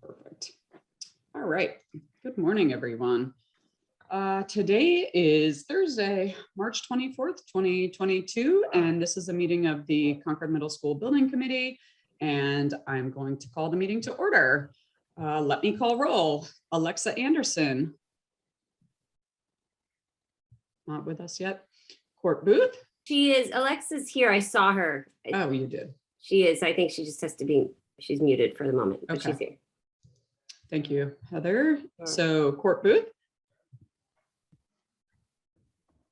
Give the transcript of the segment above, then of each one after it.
Perfect. All right. Good morning, everyone. Today is Thursday, March 24th, 2022, and this is a meeting of the Concord Middle School Building Committee, and I'm going to call the meeting to order. Let me call roll. Alexa Anderson. Not with us yet. Court Booth. She is. Alexa's here. I saw her. Oh, you did. She is. I think she just has to be, she's muted for the moment, but Okay. she's here. Thank you, Heather. Sure. So Court Booth.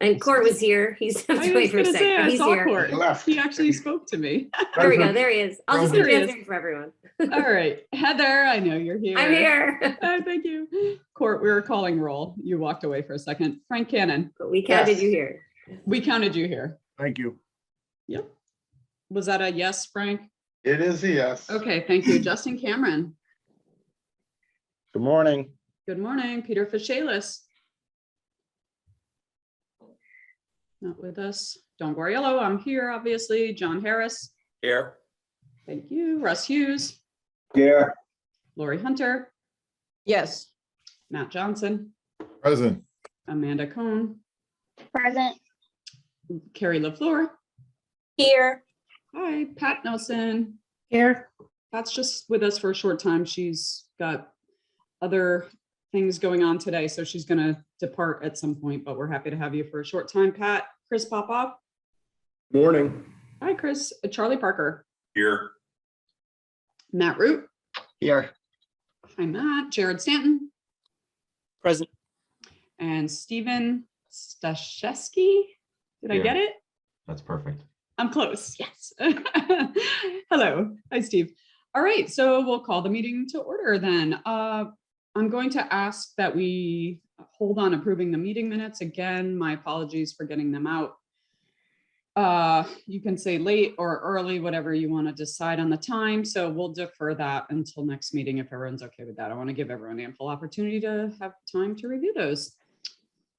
And Court was here. He's have to wait for a second. Say, I He's saw here. Court. He actually spoke to me. There we go. There he is. I'll just be There he is. transferring for everyone. All right, Heather, I know you're here. I'm here. Oh, thank you. Court, we were calling roll. You walked away for a second. Frank Cannon. But we counted you here. We counted you here. Thank you. Yep. Was that a yes, Frank? It is a yes. Okay, thank you. Justin Cameron. Good morning. Good morning. Peter Fishalis. Not with us. Don Guariello, I'm here, obviously. John Harris. Here. Thank you. Russ Hughes. Here. Lori Hunter. Yes. Matt Johnson. Present. Amanda Cohn. Present. Carrie LaFleur. Here. Hi, Pat Nelson. Here. Pat's just with us for a short time. She's got other things going on today, so she's going to depart at some point, but we're happy to have you for a short time. Pat. Chris Popoff. Morning. Hi, Chris. Charlie Parker. Here. Matt Root. Here. Hi, Matt. Jared Stanton. Present. And Stephen Staszewski. Did I get it? That's perfect. I'm close. Yes. Hello. Hi, Steve. All right. So we'll call the meeting to order then. I'm going to ask that we hold on approving the meeting minutes. Again, my apologies for getting them out. You can say late or early, whatever you want to decide on the time. So we'll defer that until next meeting if everyone's okay with that. I want to give everyone ample opportunity to have time to review those.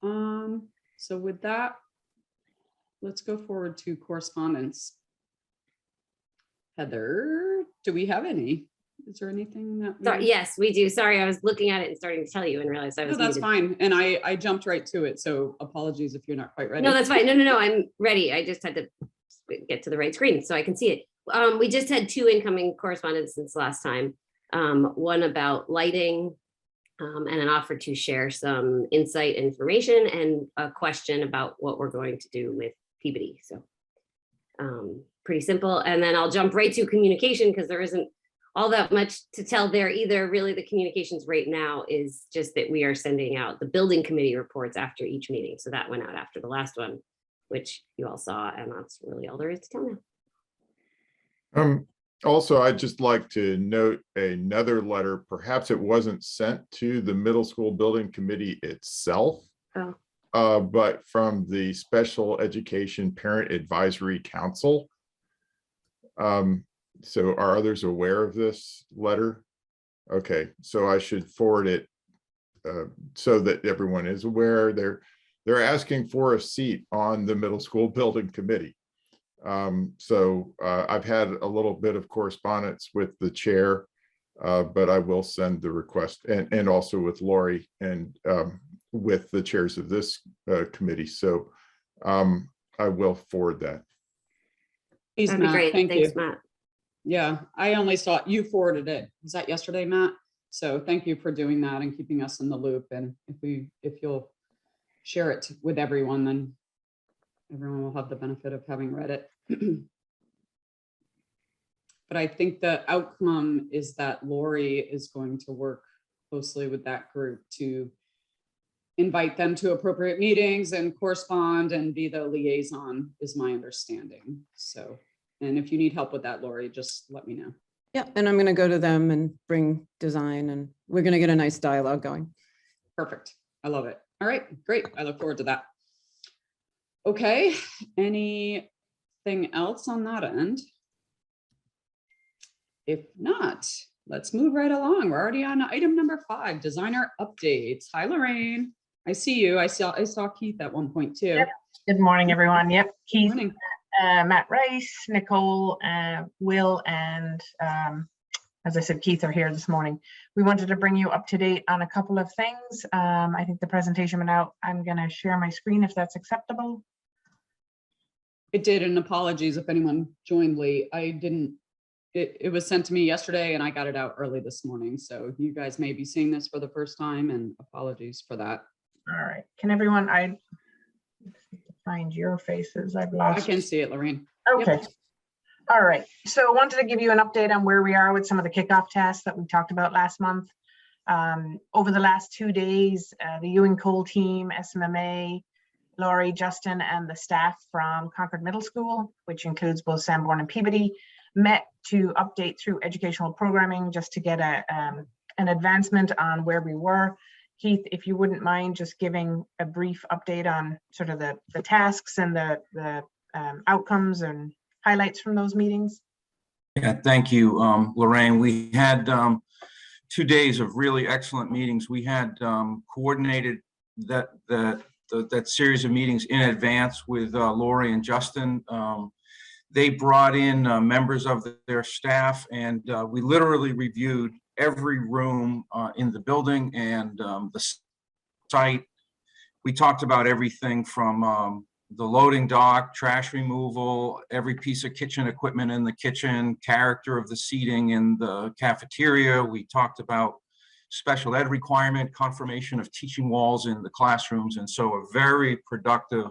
So with that, let's go forward to correspondence. Heather, do we have any? Is there anything that? Sorry, yes, we do. Sorry, I was looking at it and starting to tell you and realized I was No, that's muted. fine. And I jumped right to it. So apologies if you're not quite ready. No, that's fine. No, I'm ready. I just had to get to the right screen so I can see it. We just had 2 incoming correspondence since last time. One about lighting and an offer to share some insight information and a question about what we're going to do with Peabody. So pretty simple. And then I'll jump right to communication because there isn't all that much to tell there either. Really, the communications right now is just that we are sending out the building committee reports after each meeting. So that went out after the last one, which you all saw, and that's really all there is to tell now. Also, I'd just like to note another letter. Perhaps it wasn't sent to the middle school building committee itself, but from the Special Education Parent Advisory Council. So are others aware of this letter? Okay, so I should forward it so that everyone is aware. They're asking for a seat on the middle school building committee. So I've had a little bit of correspondence with the chair, but I will send the request and also with Lori and with the chairs of this committee. So I will forward that. Please, That'd be Matt. great. Thank Thanks, you. Matt. Yeah, I only saw it. You forwarded it. Was that yesterday, Matt? So thank you for doing that and keeping us in the loop. And if you'll share it with everyone, then everyone will have the benefit of having read it. But I think the outcome is that Lori is going to work closely with that group to invite them to appropriate meetings and correspond and be the liaison, is my understanding. So, and if you need help with that, Lori, just let me know. Yeah, and I'm going to go to them and bring design, and we're going to get a nice dialogue going. Perfect. I love it. All right, great. I look forward to that. Okay, anything else on that end? If not, let's move right along. We're already on item number 5, designer updates. Hi, Lorraine. I see you. I saw Keith at one point too. Yep. Good morning, everyone. Yep, Keith, Morning. Matt Rice, Nicole, Will, and as I said, Keith are here this morning. We wanted to bring you up to date on a couple of things. I think the presentation went out. I'm going to share my screen if that's acceptable. It did, and apologies if anyone joined late. I didn't, it was sent to me yesterday and I got it out early this morning. So you guys may be seeing this for the first time, and apologies for that. All right. Can everyone, I find your faces. I've lost. I can see it, Lorraine. Okay. Yep. All right. So I wanted to give you an update on where we are with some of the kickoff tasks that we talked about last month. Over the last 2 days, the Ewing Cole team, SMMA, Laurie, Justin, and the staff from Concord Middle School, which includes both Sanborn and Peabody, met to update through educational programming just to get an advancement on where we were. Keith, if you wouldn't mind just giving a brief update on sort of the tasks and the outcomes and highlights from those meetings. Yeah, thank you, Lorraine. We had 2 days of really excellent meetings. We had coordinated that series of meetings in advance with Lori and Justin. They brought in members of their staff, and we literally reviewed every room in the building and the site. We talked about everything from the loading dock, trash removal, every piece of kitchen equipment in the kitchen, character of the seating in the cafeteria. We talked about special ed requirement, confirmation of teaching walls in the classrooms. And so a very productive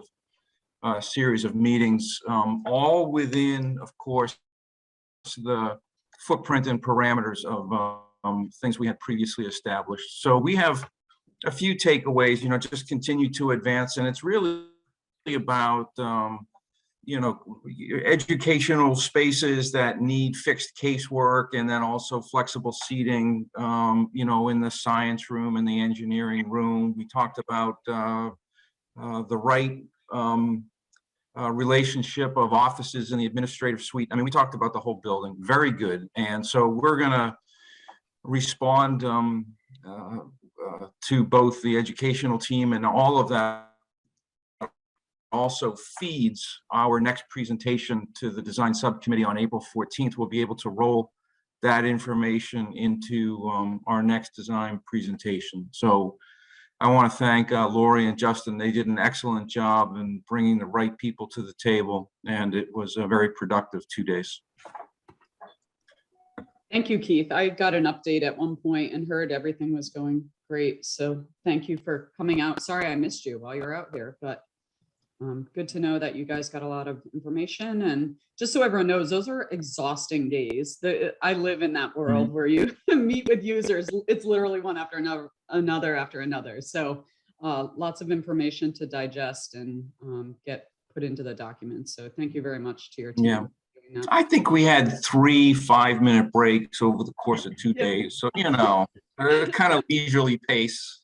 series of meetings, all within, of course, the footprint and parameters of things we had previously established. So we have a few takeaways, just continue to advance. And it's really about, educational spaces that need fixed casework, and then also flexible seating, in the science room and the engineering room. We talked about the right relationship of offices in the administrative suite. I mean, we talked about the whole building. Very good. And so we're going to respond to both the educational team, and all of that also feeds our next presentation to the design subcommittee on April 14th. We'll be able to roll that information into our next design presentation. So I want to thank Lori and Justin. They did an excellent job in bringing the right people to the table, and it was a very productive 2 days. Thank you, Keith. I got an update at one point and heard everything was going great. So thank you for coming out. Sorry I missed you while you were out here, but good to know that you guys got a lot of information. And just so everyone knows, those are exhausting days. I live in that world where you meet with users. It's literally one after another after another. So lots of information to digest and get put into the documents. So thank you very much to your team. Yeah. I think we had 3 5-minute breaks over the course of 2 days. So, kind of leisurely pace.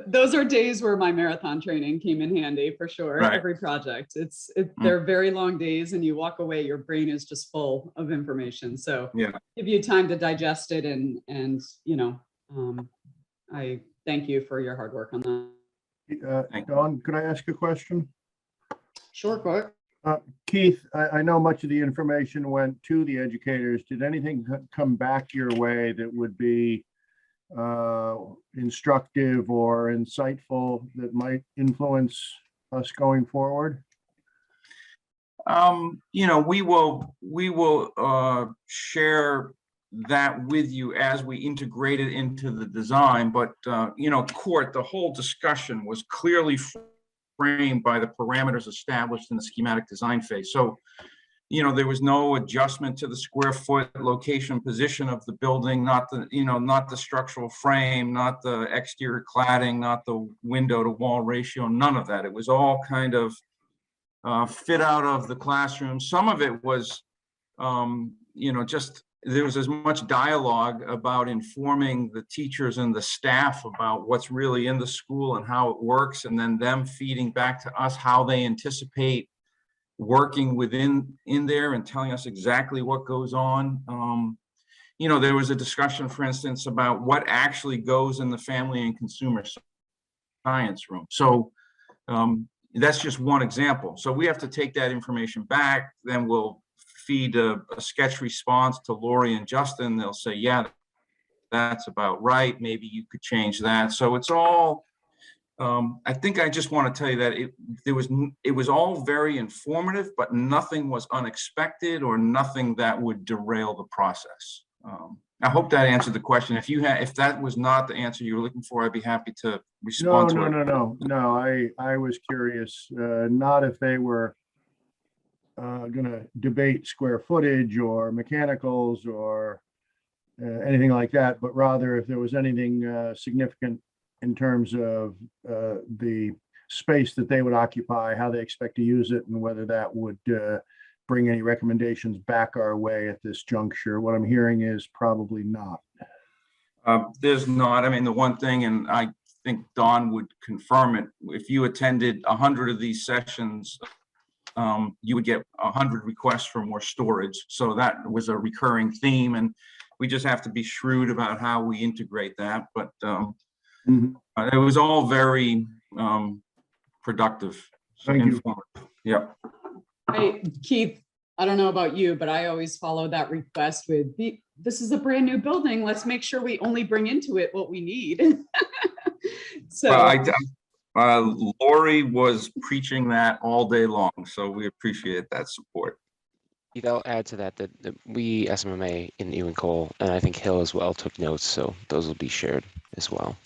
Those are days where my marathon training came in handy for sure. Right. Every project, they're very long days, and you walk away, your brain is just full of information. So give you time to digest it, and I thank you for your hard work on that. Dawn, could I ask a question? Sure, Court. Keith, I know much of the information went to the educators. Did anything come back your way that would be instructive or insightful that might influence us going forward? We will share that with you as we integrate it into the design. But Court, the whole discussion was clearly framed by the parameters established in the schematic design phase. So, there was no adjustment to the square foot location position of the building, not the structural frame, not the exterior cladding, not the window to wall ratio, none of that. It was all kind of fit out of the classroom. Some of it was, there was as much dialogue about informing the teachers and the staff about what's really in the school and how it works, and then them feeding back to us how they anticipate working in there and telling us exactly what goes on. There was a discussion, for instance, about what actually goes in the family and consumer science room. So that's just one example. So we have to take that information back, then we'll feed a sketch response to Lori and Justin, they'll say, yeah, that's about right. Maybe you could change that. So it's all, I think I just want to tell you that it was all very informative, but nothing was unexpected or nothing that would derail the process. I hope that answered the question. If that was not the answer you were looking for, I'd be happy to respond to it. No, I was curious, not if they were gonna debate square footage or mechanicals or anything like that, but rather if there was anything significant in terms of the space that they would occupy, how they expect to use it, and whether that would bring any recommendations back our way at this juncture. What I'm hearing is probably not. There's not. I mean, the one thing, and I think Don would confirm it, if you attended 100 of these sessions, you would get 100 requests for more storage. So that was a recurring theme, and we just have to be shrewd about how we integrate that. But it was all very productive. Thank you. Informative. Yeah. Hey, Keith, I don't know about you, but I always follow that request with, this is a brand new building. Let's make sure we only bring into it what we need. So Lori was preaching that all day long, so we appreciate that support. I'll add to that we, SMMA in Ewing Cole, and I think Hill as well, took notes, so those will be shared as well.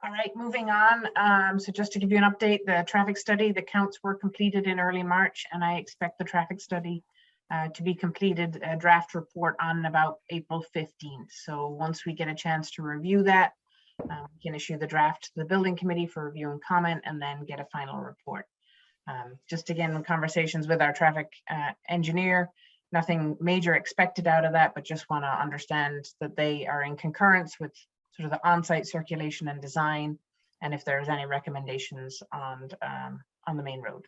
All right, moving on. So just to give you an update, the traffic study, the counts were completed in early March, and I expect the traffic study to be completed, a draft report on about April 15th. So once we get a chance to review that, we can issue the draft to the building committee for review and comment, and then get a final report. Just again, conversations with our traffic engineer, nothing major expected out of that, but just want to understand that they are in concurrence with sort of the on-site circulation and design, and if there's any recommendations on the main road.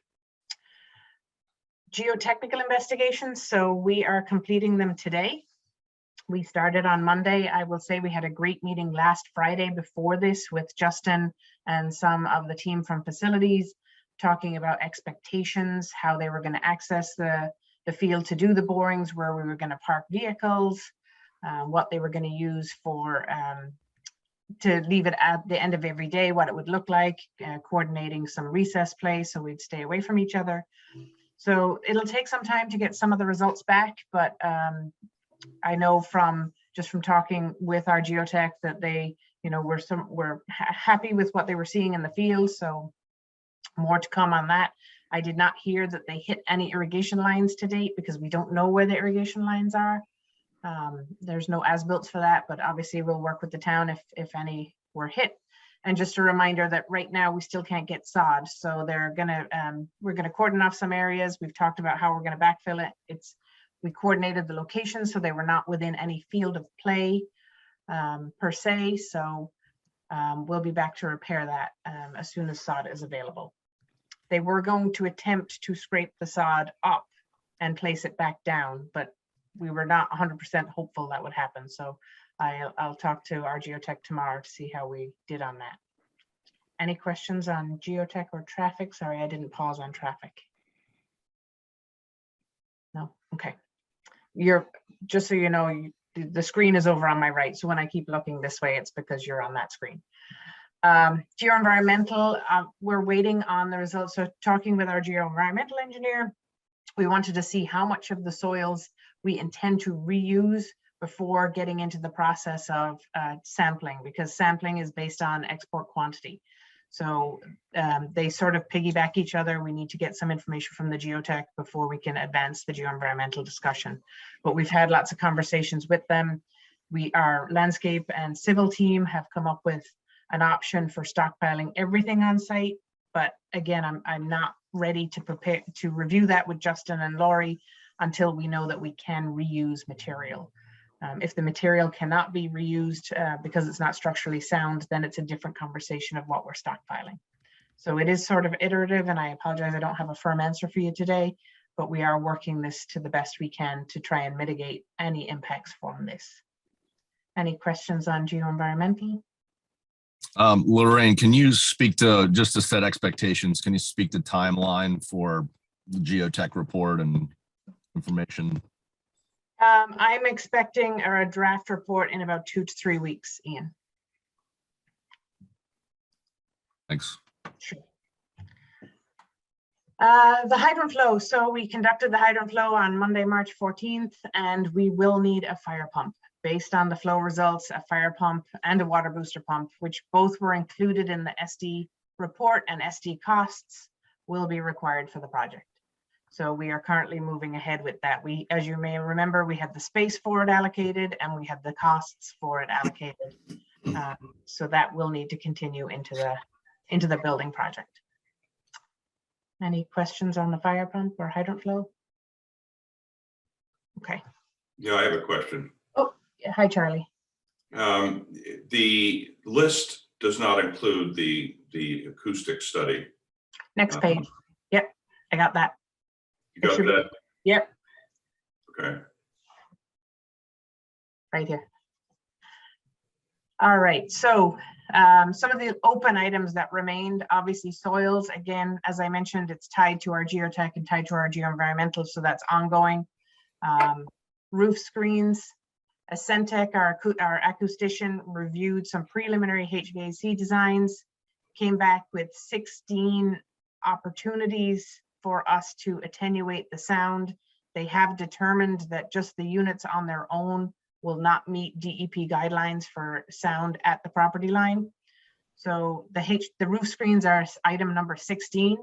Geotechnical investigations, so we are completing them today. We started on Monday. I will say we had a great meeting last Friday before this with Justin and some of the team from facilities, talking about expectations, how they were going to access the field to do the borings, where we were going to park vehicles, what they were going to use for to leave it at the end of every day, what it would look like, coordinating some recess play so we'd stay away from each other. So it'll take some time to get some of the results back, but I know from talking with our geotech that they, were happy with what they were seeing in the field. So more to come on that. I did not hear that they hit any irrigation lines to date because we don't know where the irrigation lines are. There's no as-built for that, but obviously we'll work with the town if any were hit. And just a reminder that right now we still can't get sod, so we're gonna cordon off some areas. We've talked about how we're gonna backfill it. We coordinated the location so they were not within any field of play per se. So we'll be back to repair that as soon as sod is available. They were going to attempt to scrape the sod up and place it back down, but we were not 100% hopeful that would happen. So I'll talk to our geotech tomorrow to see how we did on that. Any questions on geotech or traffic? Sorry, I didn't pause on traffic. No, okay. Just so you know, the screen is over on my right. So when I keep looking this way, it's because you're on that screen. Geo-environmental, we're waiting on the results. So talking with our geo-environmental engineer, we wanted to see how much of the soils we intend to reuse before getting into the process of sampling, because sampling is based on export quantity. So they sort of piggyback each other. We need to get some information from the geotech before we can advance the geo-environmental discussion. But we've had lots of conversations with them. Our landscape and civil team have come up with an option for stockpiling everything on site. But again, I'm not ready to prepare to review that with Justin and Lori until we know that we can reuse material. If the material cannot be reused because it's not structurally sound, then it's a different conversation of what we're stockpiling. So it is sort of iterative, and I apologize, I don't have a firm answer for you today, but we are working this to the best we can to try and mitigate any impacts from this. Any questions on geo-environmental? Lorraine, can you speak to, just to set expectations, can you speak to timeline for the geotech report and information? I'm expecting a draft report in about 2 to 3 weeks, Ian. Thanks. Sure. The hydrant flow. So we conducted the hydrant flow on Monday, March 14th, and we will need a fire pump. Based on the flow results, a fire pump and a water booster pump, which both were included in the SD report, and SD costs will be required for the project. So we are currently moving ahead with that. We, as you may remember, we had the space for it allocated and we had the costs for it allocated. So that will need to continue into the building project. Any questions on the fire pump or hydrant flow? Okay. Yeah, I have a question. Oh, yeah. Hi, Charlie. The list does not include the acoustic study. Next page. Yep, I got that. You got that? Yep. Okay. Right here. All right, so some of the open items that remained, obviously soils, again, as I mentioned, it's tied to our geotech and tied to our geoenvironmental, so that's ongoing. Roof screens, Centec, our acoustician, reviewed some preliminary HVAC designs, came back with 16 opportunities for us to attenuate the sound. They have determined that just the units on their own will not meet DEP guidelines for sound at the property line. So the roof screens are item number 16,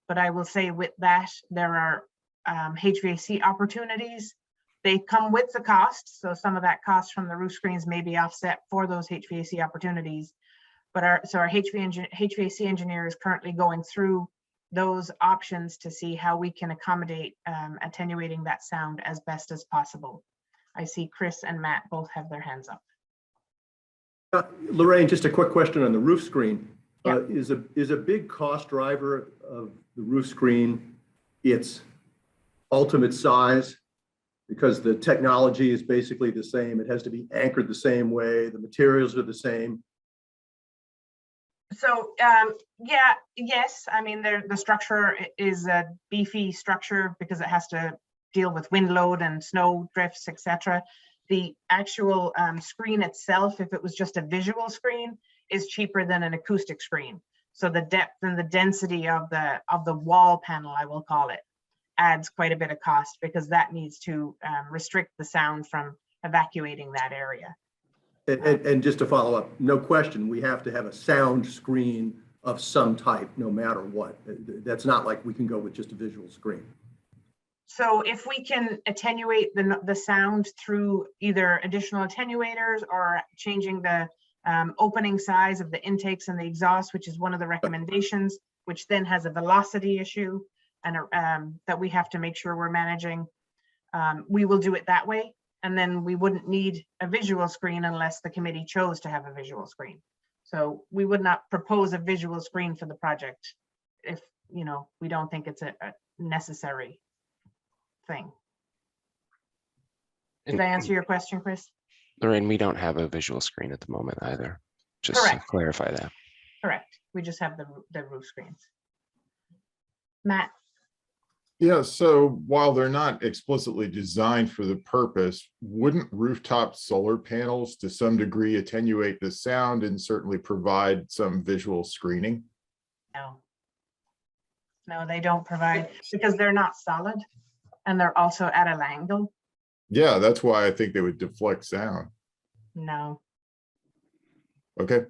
but I will say with that, there are HVAC opportunities. They come with the cost, so some of that cost from the roof screens may be offset for those HVAC opportunities. But our HVAC engineer is currently going through those options to see how we can accommodate attenuating that sound as best as possible. I see Chris and Matt both have their hands up. Lorraine, just a quick question on the roof screen. Yeah. Is a big cost driver of the roof screen its ultimate size? Because the technology is basically the same. It has to be anchored the same way. The materials are the same. So yeah, yes, I mean the structure is a beefy structure because it has to deal with wind load and snow drifts, etc. The actual screen itself, if it was just a visual screen, is cheaper than an acoustic screen. So the depth and the density of the wall panel, I will call it, adds quite a bit of cost because that needs to restrict the sound from evacuating that area. And just to follow up, no question, we have to have a sound screen of some type, no matter what. That's not like we can go with just a visual screen. So if we can attenuate the sound through either additional attenuators or changing the opening size of the intakes and the exhaust, which is one of the recommendations, which then has a velocity issue and that we have to make sure we're managing, we will do it that way. And then we wouldn't need a visual screen unless the committee chose to have a visual screen. So we would not propose a visual screen for the project if, you know, we don't think it's a necessary thing. Did I answer your question, Chris? Lorraine, we don't have a visual screen at the moment either. Just Correct. to clarify that. Correct. We just have the roof screens. Matt? Yeah, so while they're not explicitly designed for the purpose, wouldn't rooftop solar panels to some degree attenuate the sound and certainly provide some visual screening? No, they don't provide because they're not solid and they're also at an angle. Yeah, that's why I think they would deflect sound. No. Okay.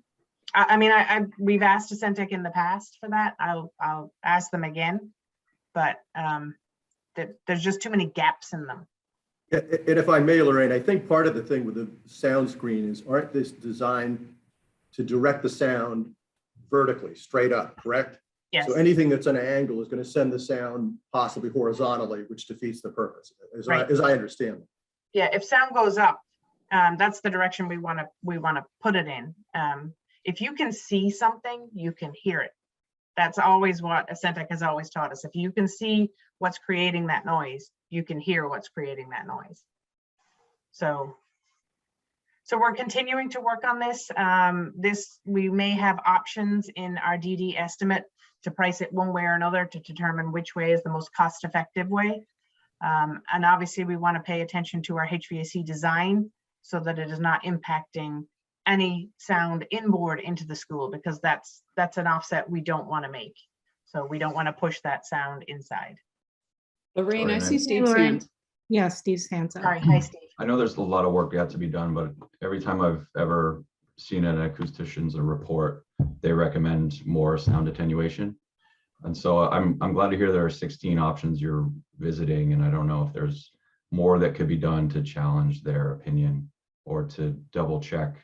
I mean, we've asked Centec in the past for that. I'll ask them again, but there's just too many gaps in them. And if I may, Lorraine, I think part of the thing with the sound screen is, aren't this designed to direct the sound vertically, straight up, correct? Yes. So anything that's an angle is going to send the sound possibly horizontally, which defeats the purpose, as I understand it. Yeah, if sound goes up, that's the direction we want to put it in. If you can see something, you can hear it. That's always what Centec has always taught us. If you can see what's creating that noise, you can hear what's creating that noise. So So we're continuing to work on this. We may have options in our DD estimate to price it one way or another to determine which way is the most cost-effective way. And obviously we want to pay attention to our HVAC design so that it is not impacting any sound inboard into the school, because that's an offset we don't want to make. So we don't want to push that sound inside. Lorraine, I Sorry, see Steve's Lorraine. hand. Yeah, Steve's hands up. Sorry, hi Steve. I know there's a lot of work yet to be done, but every time I've ever seen an acoustician's a report, they recommend more sound attenuation. And so I'm glad to hear there are 16 options you're visiting, and I don't know if there's more that could be done to challenge their opinion or to double check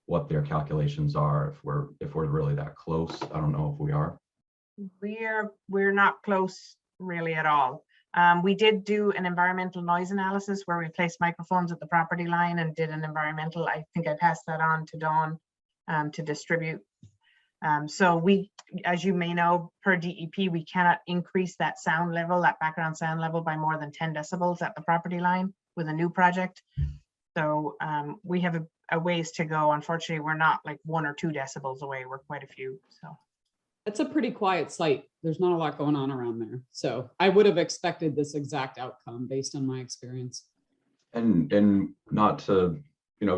what their calculations are if we're really that close. I don't know if we are. We're not close really at all. We did do an environmental noise analysis where we placed microphones at the property line and did an environmental. I think I passed that on to Dawn to distribute. So we, as you may know, per DEP, we cannot increase that sound level, that background sound level, by more than 10 decibels at the property line with a new project. So we have a ways to go. Unfortunately, we're not like 1 or 2 decibels away. We're quite a few. So It's a pretty quiet site. There's not a lot going on around there. So I would have expected this exact outcome based on my experience. And not to,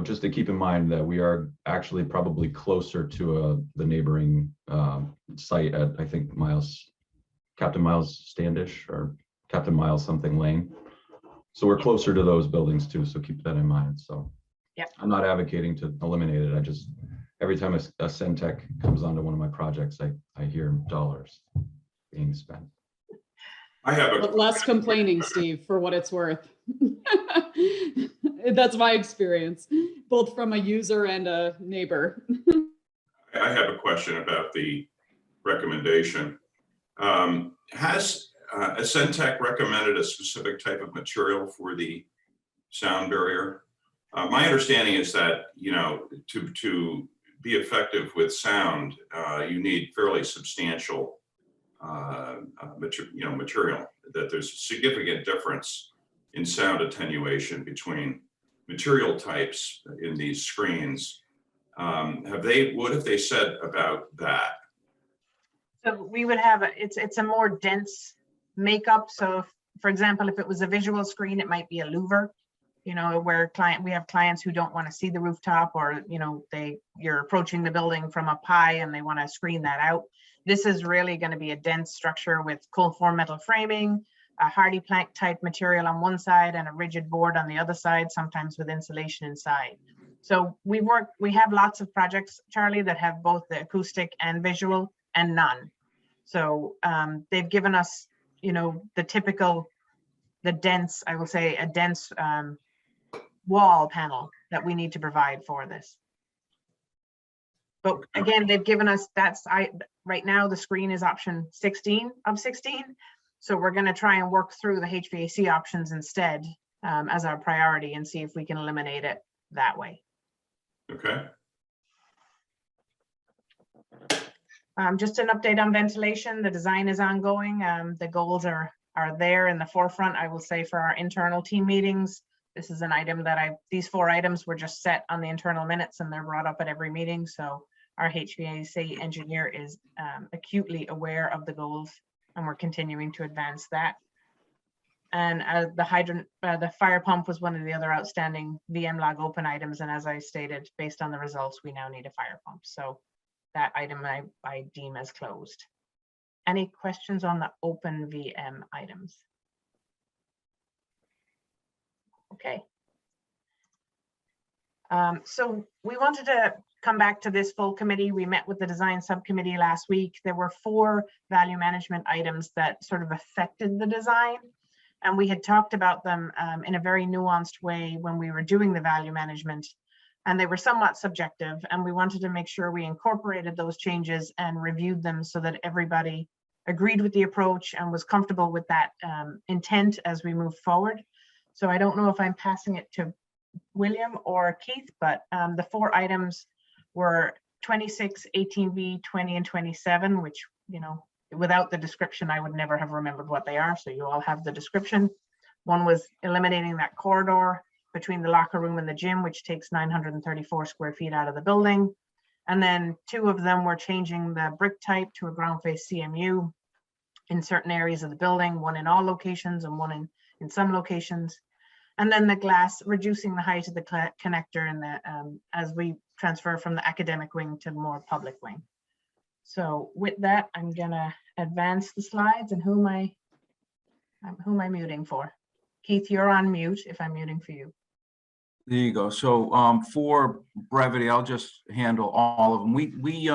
just to keep in mind that we are actually probably closer to the neighboring site at, I think, Captain Miles Standish or Captain Miles something Lane. So we're closer to those buildings too. So keep that in mind. So yeah, I'm not advocating to eliminate it. I just, every time a Centec comes onto one of my projects, I hear dollars being spent. I have But a, less complaining, Steve, for what it's worth. That's my experience, both from a user and a neighbor. I have a question about the recommendation. Has Centec recommended a specific type of material for the sound barrier? My understanding is that, to be effective with sound, you need fairly substantial material, that there's a significant difference in sound attenuation between material types in these screens. What have they said about that? so we would have it's a more dense makeup. So if, for example, if it was a visual screen, it might be a louver, where we have clients who don't want to see the rooftop, or you're approaching the building from up high and they want to screen that out. This is really going to be a dense structure with cold form metal framing, a hardy plank type material on one side and a rigid board on the other side, sometimes with insulation inside. So we have lots of projects, Charlie, that have both the acoustic and visual and none. So they've given us, the typical, the dense, I will say a dense wall panel that we need to provide for this. But again, they've given us, right now the screen is option 16 of 16. So we're going to try and work through the HVAC options instead as our priority and see if we can eliminate it that way. Okay. Just an update on ventilation. The design is ongoing. The goals are there in the forefront, I will say, for our internal team meetings. This is an item that these 4 items were just set on the internal minutes and they're brought up at every meeting. So our HVAC engineer is acutely aware of the goals and we're continuing to advance that. And the fire pump was one of the other outstanding VM log open items. And as I stated, based on the results, we now need a fire pump. So that item I deem as closed. Any questions on the open VM items? Okay. So we wanted to come back to this full committee. We met with the design subcommittee last week. There were 4 value management items that sort of affected the design. And we had talked about them in a very nuanced way when we were doing the value management. And they were somewhat subjective. And we wanted to make sure we incorporated those changes and reviewed them so that everybody agreed with the approach and was comfortable with that intent as we move forward. So I don't know if I'm passing it to William or Keith, but the 4 items were 26, 18B, 20, and 27, which, without the description, I would never have remembered what they are. So you all have the description. One was eliminating that corridor. between the locker room and the gym, which takes 934 square feet out of the building. And then 2 of them were changing the brick type to a ground face CMU in certain areas of the building, 1 in all locations and 1 in some locations. And then the glass, reducing the height of the connector in the as we transfer from the academic wing to more public wing. So with that, I'm gonna advance the slides. And who am I muting for? Keith, you're on mute if I'm muting for you. There you go. So for brevity, I'll just handle all of them. We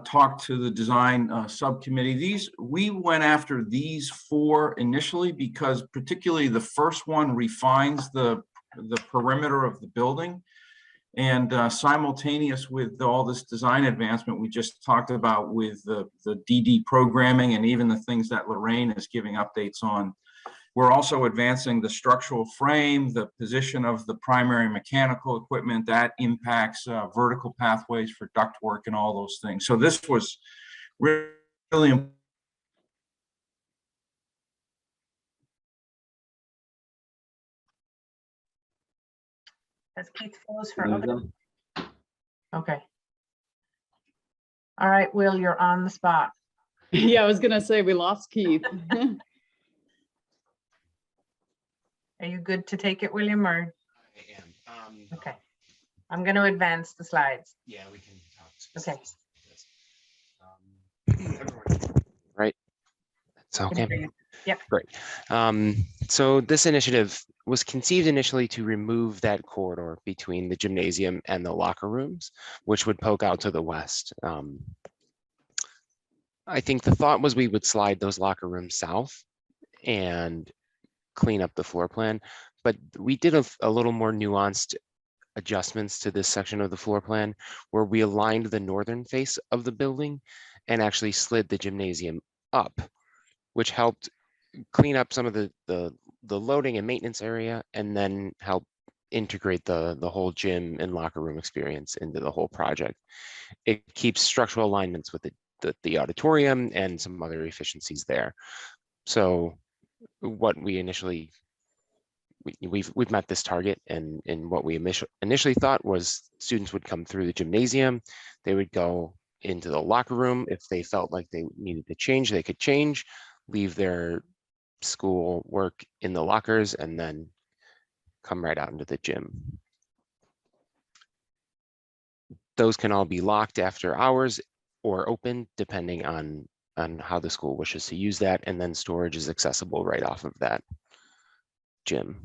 talked to the design subcommittee. We went after these 4 initially because particularly the first one refines the perimeter of the building, and simultaneous with all this design advancement we just talked about with the DD programming and even the things that Lorraine is giving updates on. We're also advancing the structural frame, the position of the primary mechanical equipment that impacts vertical pathways for ductwork and all those things. So this was really important. Has Keith froze for other? Okay. All right, Will, you're on the spot. Yeah, I was gonna say we lost Keith. Are you good to take it, William, or? I am. Okay. I'm going to advance the slides. Yeah, we can talk. Okay. Right. It's okay. Yep. Great. So this initiative was conceived initially to remove that corridor between the gymnasium and the locker rooms, which would poke out to the west. I think the thought was we would slide those locker rooms south and clean up the floor plan, but we did a little more nuanced adjustments to this section of the floor plan where we aligned the northern face of the building and actually slid the gymnasium up, which helped clean up some of the loading and maintenance area, and then help integrate the whole gym and locker room experience into the whole project. It keeps structural alignments with the auditorium and some other efficiencies there. So what we initially, we've met this target, and what we initially thought was students would come through the gymnasium, they would go into the locker room. If they felt like they needed to change, they could change, leave their school work in the lockers, and then come right out into the gym. Those can all be locked after hours or open, depending on how the school wishes to use that, and then storage is accessible right off of that gym.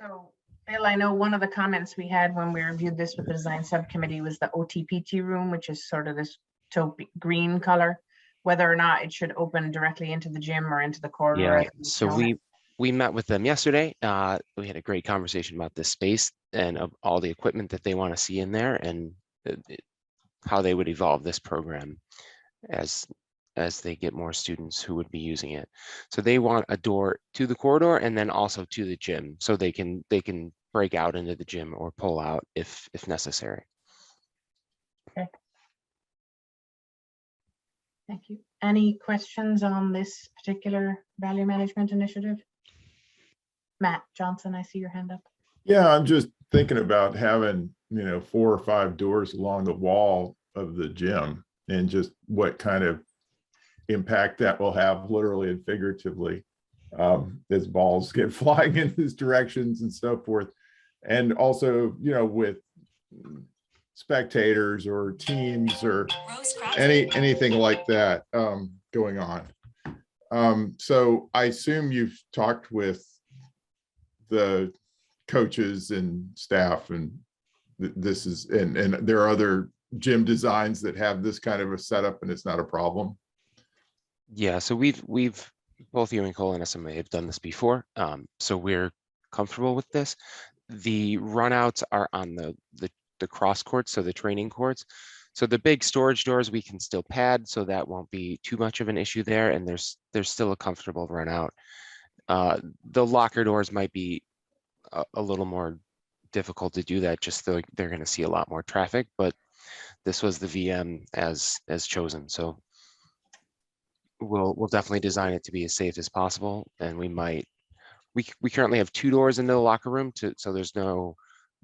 So, Bill, I know one of the comments we had when we reviewed this with the design subcommittee was the OTPT room, which is sort of this taupe green color, whether or not it should open directly into the gym or into the corridor. Yeah, so we met with them yesterday. We had a great conversation about this space and of all the equipment that they want to see in there, and how they would evolve this program as they get more students who would be using it. So they want a door to the corridor and then also to the gym, so they can break out into the gym or pull out if necessary. Okay. Thank you. Any questions on this particular value management initiative? Matt Johnson, I see your hand up. Yeah, I'm just thinking about having, 4 or 5 doors along the wall of the gym, and just what kind of impact that will have literally and figuratively as balls get flying in these directions and so forth. And also, with spectators or teams or anything like that going on. So I assume you've talked with the coaches and staff, and this is, and there are other gym designs that have this kind of a setup and it's not a problem. Yeah, so we've both you and Cole and SMA have done this before, so we're comfortable with this. The runouts are on the cross courts, so the training courts. So the big storage doors we can still pad, so that won't be too much of an issue there, and there's still a comfortable run out. The locker doors might be a little more difficult to do that, just though they're going to see a lot more traffic, but this was the VM as chosen, so we'll definitely design it to be as safe as possible, and we we currently have 2 doors into the locker room so there's no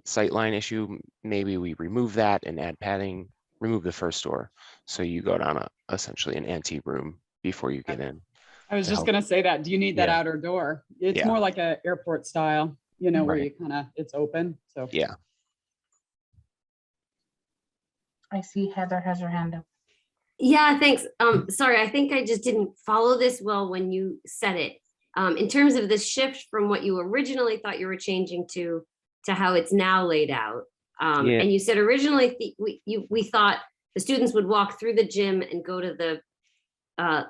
sightline issue. Maybe we remove that and add padding, remove the first door. So you go down essentially an ante room before you get in. I was to just help. gonna say that. Do you need that Yeah. outer door? It's Yeah. more like a airport style, you know, where Right. you kind of, it's open, so. Yeah. I see Heather has her hand up. Yeah, thanks. Sorry, I think I just didn't follow this well when you said it. In terms of the shift from what you originally thought you were changing to how it's now laid out. Yeah. And you said originally we thought the students would walk through the gym and go to the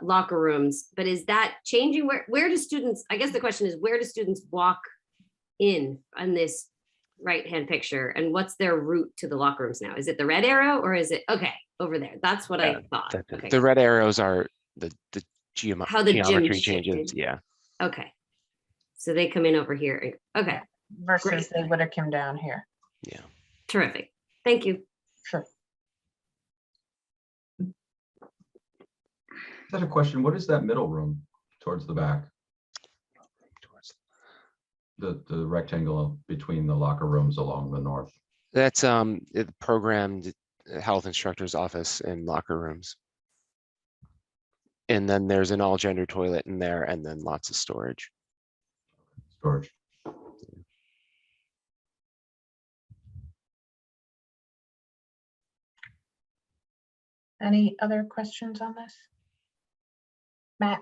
locker rooms, but is that changing? Where do students, I guess the question is, where do students walk in on this right-hand picture, and what's their route to the locker rooms now? Is it the red arrow or is it, okay, over there? That's what I thought. Okay. The red arrows are the How the gym geometry changes. shifted. Yeah. Okay. So they come in over here. Okay, Versus Great. they would have come down here. Yeah. terrific. Thank you. Sure. Is that a question? What is that middle room towards the back? The rectangle between the locker rooms along the north. That's programmed health instructor's office and locker rooms. And then there's an all gender toilet in there and then lots of storage. Storage. Any other questions on this? Matt?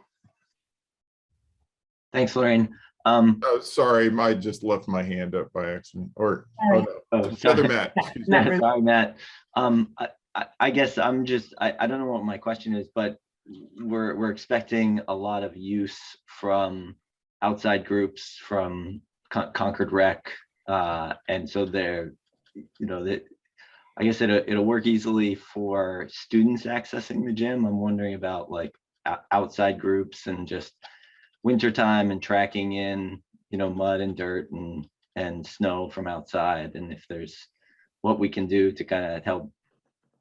Thanks, Lorraine. Oh, sorry, I just left my hand up by accident, or, Sorry. oh no, the other Matt. excuse me. Matt. Sorry, Matt. I guess I'm just, I don't know what my question is, but we're expecting a lot of use from outside groups, from Concord Rec. And so they're, you know, that I guess it'll work easily for students accessing the gym. I'm wondering about like outside groups and just wintertime and tracking in, you know, mud and dirt and snow from outside. And if there's what we can do to kind of help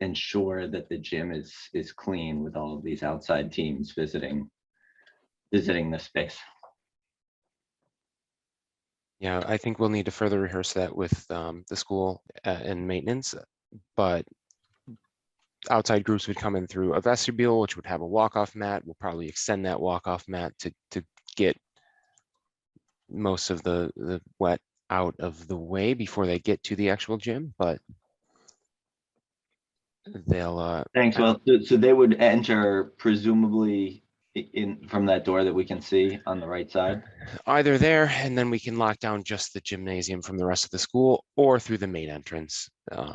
ensure that the gym is clean with all of these outside teams visiting the space. Yeah, I think we'll need to further rehearse that with the school and maintenance, but outside groups would come in through a vestibule, which would have a walk-off mat. We'll probably extend that walk-off mat to get most of the wet out of the way before they get to the actual gym, but they'll Thanks. Well, so they would enter presumably in from that door that we can see on the right side. either there, and then we can lock down just the gymnasium from the rest of the school, or through the main entrance. I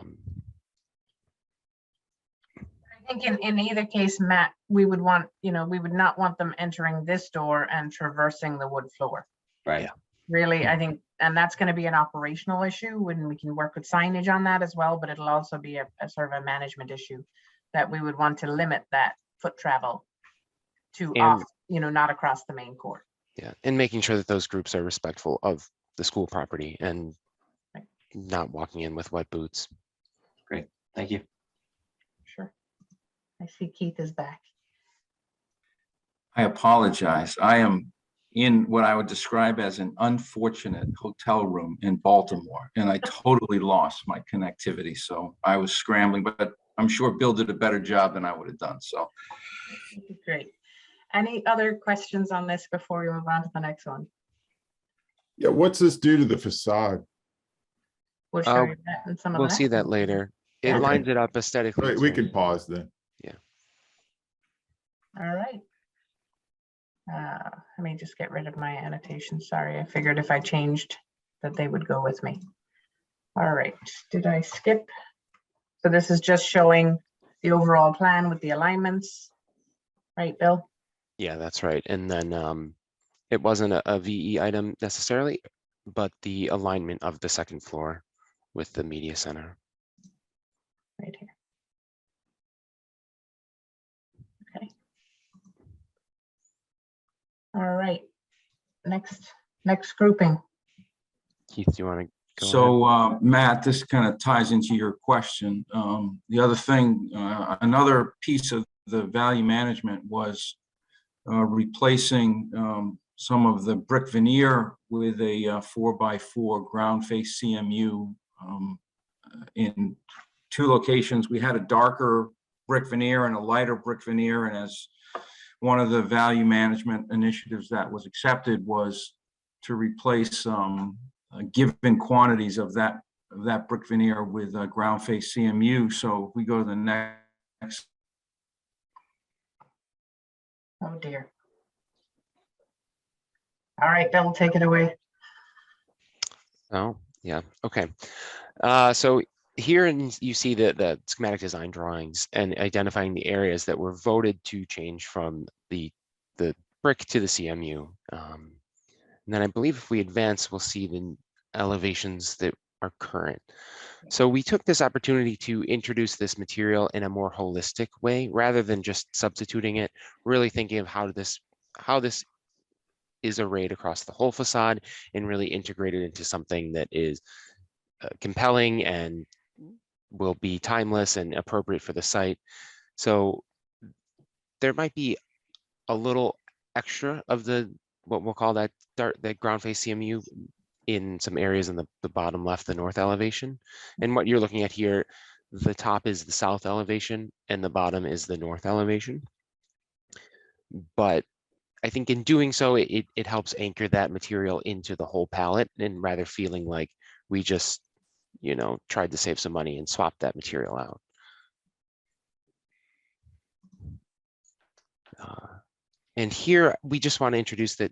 think in either case, Matt, we would want, you know, we would not want them entering this door and traversing the wood floor. Right. Yeah. Really, I think, and that's going to be an operational issue when we can work with signage on that as well, but it'll also be a sort of a management issue that we would want to limit that foot travel to off, you know, not across the main court. Yeah, and making sure that those groups are respectful of the school property and Right. not walking in with wet boots. Great. Thank you. Sure. I see Keith is back. I apologize. I am in what I would describe as an unfortunate hotel room in Baltimore, and I totally lost my connectivity. So I was scrambling, but I'm sure Bill did a better job than I would have done. So Great. Any other questions on this before we move on to the next one? Yeah, what's this do to the facade? We'll show you that in some of the We'll see next that ones. later. It Okay. lines it up aesthetically. Right, we can pause then. All right. Let me just get rid of my annotations. Sorry, I figured if I changed that they would go with me. All right, did I skip? So this is just showing the overall plan with the alignments. Right, Bill? Yeah, that's right. And then it wasn't a VE item necessarily, but the alignment of the second floor with the media center. Right here. Okay. All right. Next grouping. Keith, do you want to go ahead? So Matt, this kind of ties into your question. The other thing, another piece of the value management was replacing some of the brick veneer with a 4x4 ground face CMU in 2 locations. We had a darker brick veneer and a lighter brick veneer, and as one of the value management initiatives that was accepted was to replace given quantities of that brick veneer with ground face CMU. So if we go to the next. Oh dear. All right, Bill, take it away. Oh, yeah, okay. So here you see the schematic design drawings and identifying the areas that were voted to change from the brick to the CMU. And then I believe if we advance, we'll see the elevations that are current. So we took this opportunity to introduce this material in a more holistic way, rather than just substituting it, really thinking of how this is arrayed across the whole facade and really integrated into something that is compelling and will be timeless and appropriate for the site. So there might be a little extra of what we'll call that ground face CMU in some areas in the bottom left, the north elevation. And what you're looking at here, the top is the south elevation and the bottom is the north elevation. But I think in doing so, it helps anchor that material into the whole palette, and rather feeling like we just, tried to save some money and swap that material out. And here we just want to introduce that,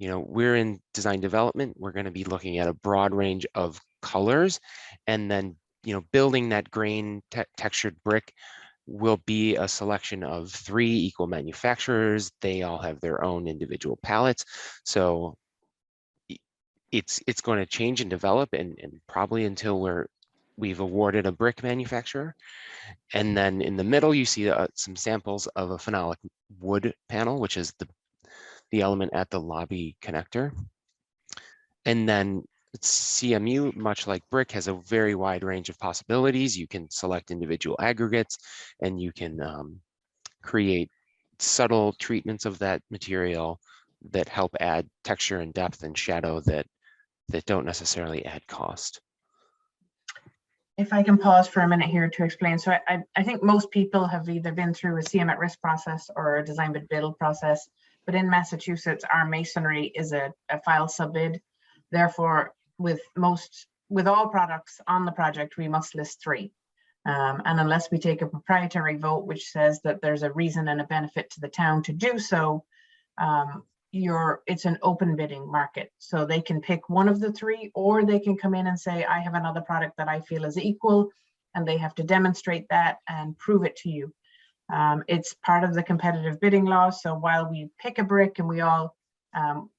we're in design development. We're going to be looking at a broad range of colors, and then, building that grain textured brick will be a selection of 3 equal manufacturers. They all have their own individual palettes. So it's going to change and develop, and probably until we've awarded a brick manufacturer. And then in the middle, you see some samples of a phenolic wood panel, which is the element at the lobby connector. And then CMU, much like brick, has a very wide range of possibilities. You can select individual aggregates, and you can create subtle treatments of that material that help add texture and depth and shadow that don't necessarily add cost. If I can pause for a minute here to explain. So I think most people have either been through a CM at risk process or a design bid build process, but in Massachusetts, our masonry is a file sub-bid. Therefore, with all products on the project, we must list 3. And unless we take a proprietary vote, which says that there's a reason and a benefit to the town to do so, it's an open bidding market. So they can pick one of the 3, or they can come in and say, I have another product that I feel is equal, and they have to demonstrate that and prove it to you. It's part of the competitive bidding law. So while we pick a brick and we all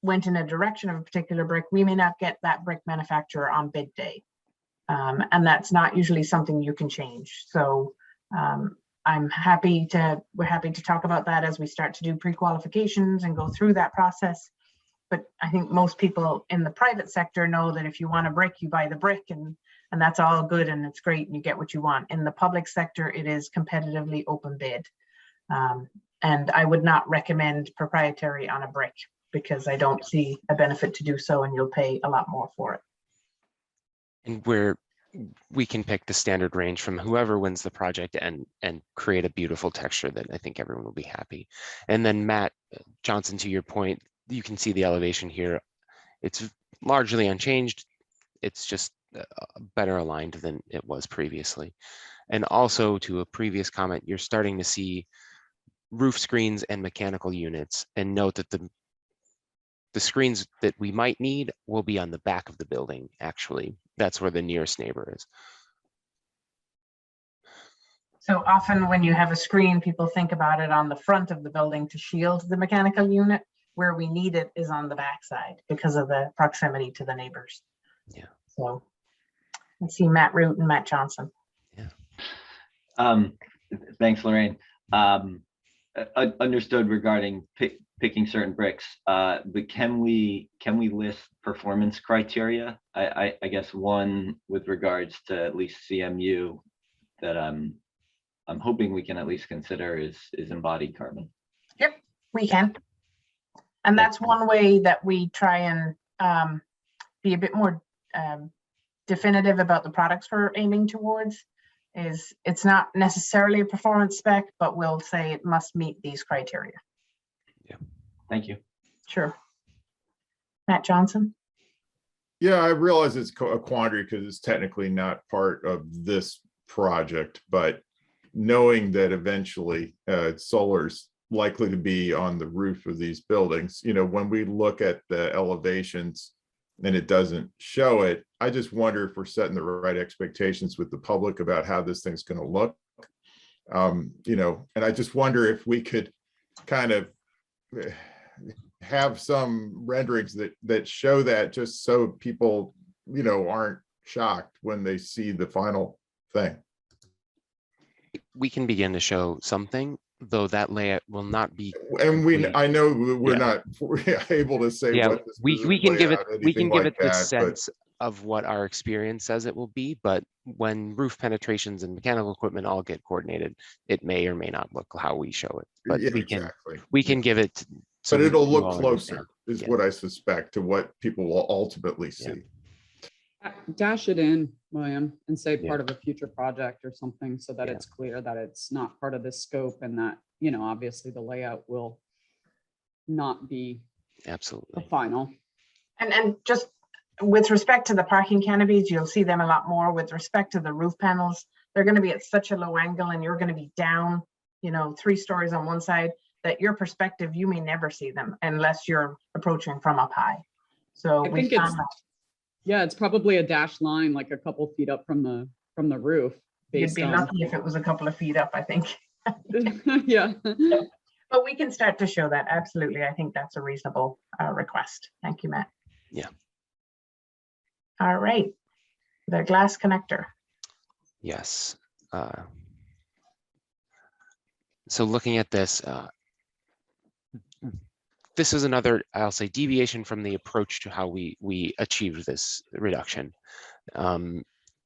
went in a direction of a particular brick, we may not get that brick manufacturer on bid day. And that's not usually something you can change. So we're happy to talk about that as we start to do pre-qualifications and go through that process. But I think most people in the private sector know that if you want a brick, you buy the brick, and that's all good and it's great and you get what you want. In the public sector, it is competitively open bid. And I would not recommend proprietary on a brick, because I don't see a benefit to do so, and you'll pay a lot more for it. And we can pick the standard range from whoever wins the project and create a beautiful texture that I think everyone will be happy. And then Matt Johnson, to your point, you can see the elevation here. It's largely unchanged. It's just better aligned than it was previously. And also, to a previous comment, you're starting to see roof screens and mechanical units, and note that the screens that we might need will be on the back of the building. Actually, that's where the nearest neighbor is. So often when you have a screen, people think about it on the front of the building to shield the mechanical unit. Where we need it is on the backside because of the proximity to the neighbors. Yeah. So let's see Matt Root and Matt Johnson. Yeah. Thanks, Lorraine. Understood regarding picking certain bricks, but can we list performance criteria? I guess one with regards to at least CMU that I'm hoping we can at least consider is embodied carbon. Yep, we can. And that's one way that we try and be a bit more definitive about the products we're aiming towards. Is it's not necessarily a performance spec, but we'll say it must meet these criteria. Thank you. Sure. Matt Johnson? Yeah, I realize it's a quandary because it's technically not part of this project, but knowing that eventually solar's likely to be on the roof of these buildings, you know, when we look at the elevations and it doesn't show it, I just wonder if we're setting the right expectations with the public about how this thing's going to look. You know, and I just wonder if we could kind of have some renderings that show that, just so people, you know, aren't shocked when they see the final thing. We can begin to show something, though that layout will not be. And I know we're Yeah. not able to say what this we can give it the but sense of what our experience says it will be, but when roof penetrations and mechanical equipment all get coordinated, it may or may not look how we show it. But yeah, we can give it. But it'll look all closer, understand. is what I suspect, to what people will ultimately see. Dash it in, William, and say part of a future project or something, so that it's clear that it's not part of the scope, and that, you know, obviously the layout will not be absolutely the final. And just with respect to the parking canopies, you'll see them a lot more. With respect to the roof panels, they're going to be at such a low angle, and you're going to be down, you know, 3 stories on one side, that your perspective, you may never see them unless you're approaching from up high. So I think it's probably a dashed line, like a couple feet up from the roof. You'd be lucky if it was a couple of feet up, I think. Yeah. But we can start to show that. Absolutely. I think that's a reasonable request. Thank you, Matt. Yeah. All right. The glass connector. Yes. So looking at this, this is another, I'll say, deviation from the approach to how we achieved this reduction.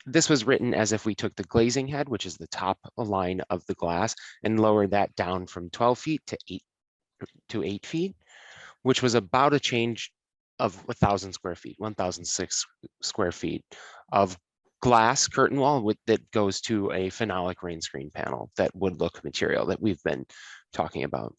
This was written as if we took the glazing head, which is the top line of the glass, and lowered that down from 12 feet to 8 feet, which was about a change of 1,000 square feet, 1,006 square feet of glass curtain wall that goes to a phenolic rain screen panel, that wood look material that we've been talking about.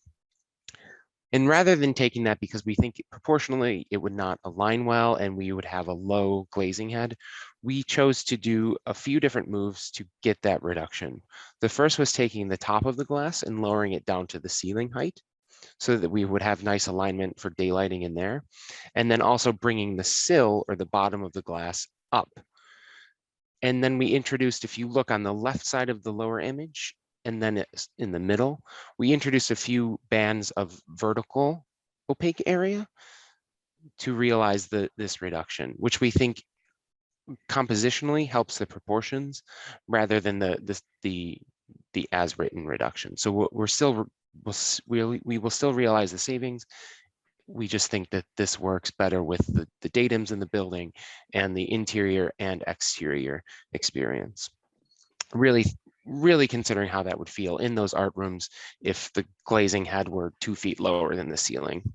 And rather than taking that, because we think proportionally it would not align well and we would have a low glazing head, we chose to do a few different moves to get that reduction. The first was taking the top of the glass and lowering it down to the ceiling height, so that we would have nice alignment for daylighting in there. And then also bringing the sill, or the bottom of the glass, up. And then we introduced, if you look on the left side of the lower image, and then in the middle, we introduced a few bands of vertical opaque area to realize this reduction, which we think compositionally helps the proportions rather than the as written reduction. So we will still realize the savings. We just think that this works better with the datums in the building and the interior and exterior experience. Really considering how that would feel in those art rooms if the glazing head were 2 feet lower than the ceiling.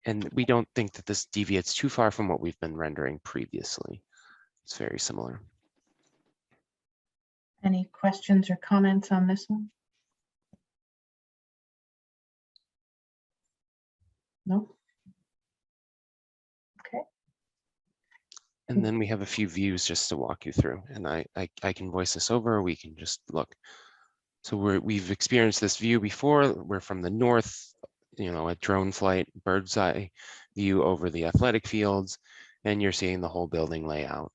And we don't think that this deviates too far from what we've been rendering previously. It's very similar. Any questions or comments on this one? No? Okay. And then we have a few views just to walk you through, and I can voice this over, or we can just look. So we've experienced this view before. We're from the north, you know, a drone flight, bird's eye view over the athletic fields, and you're seeing the whole building layout.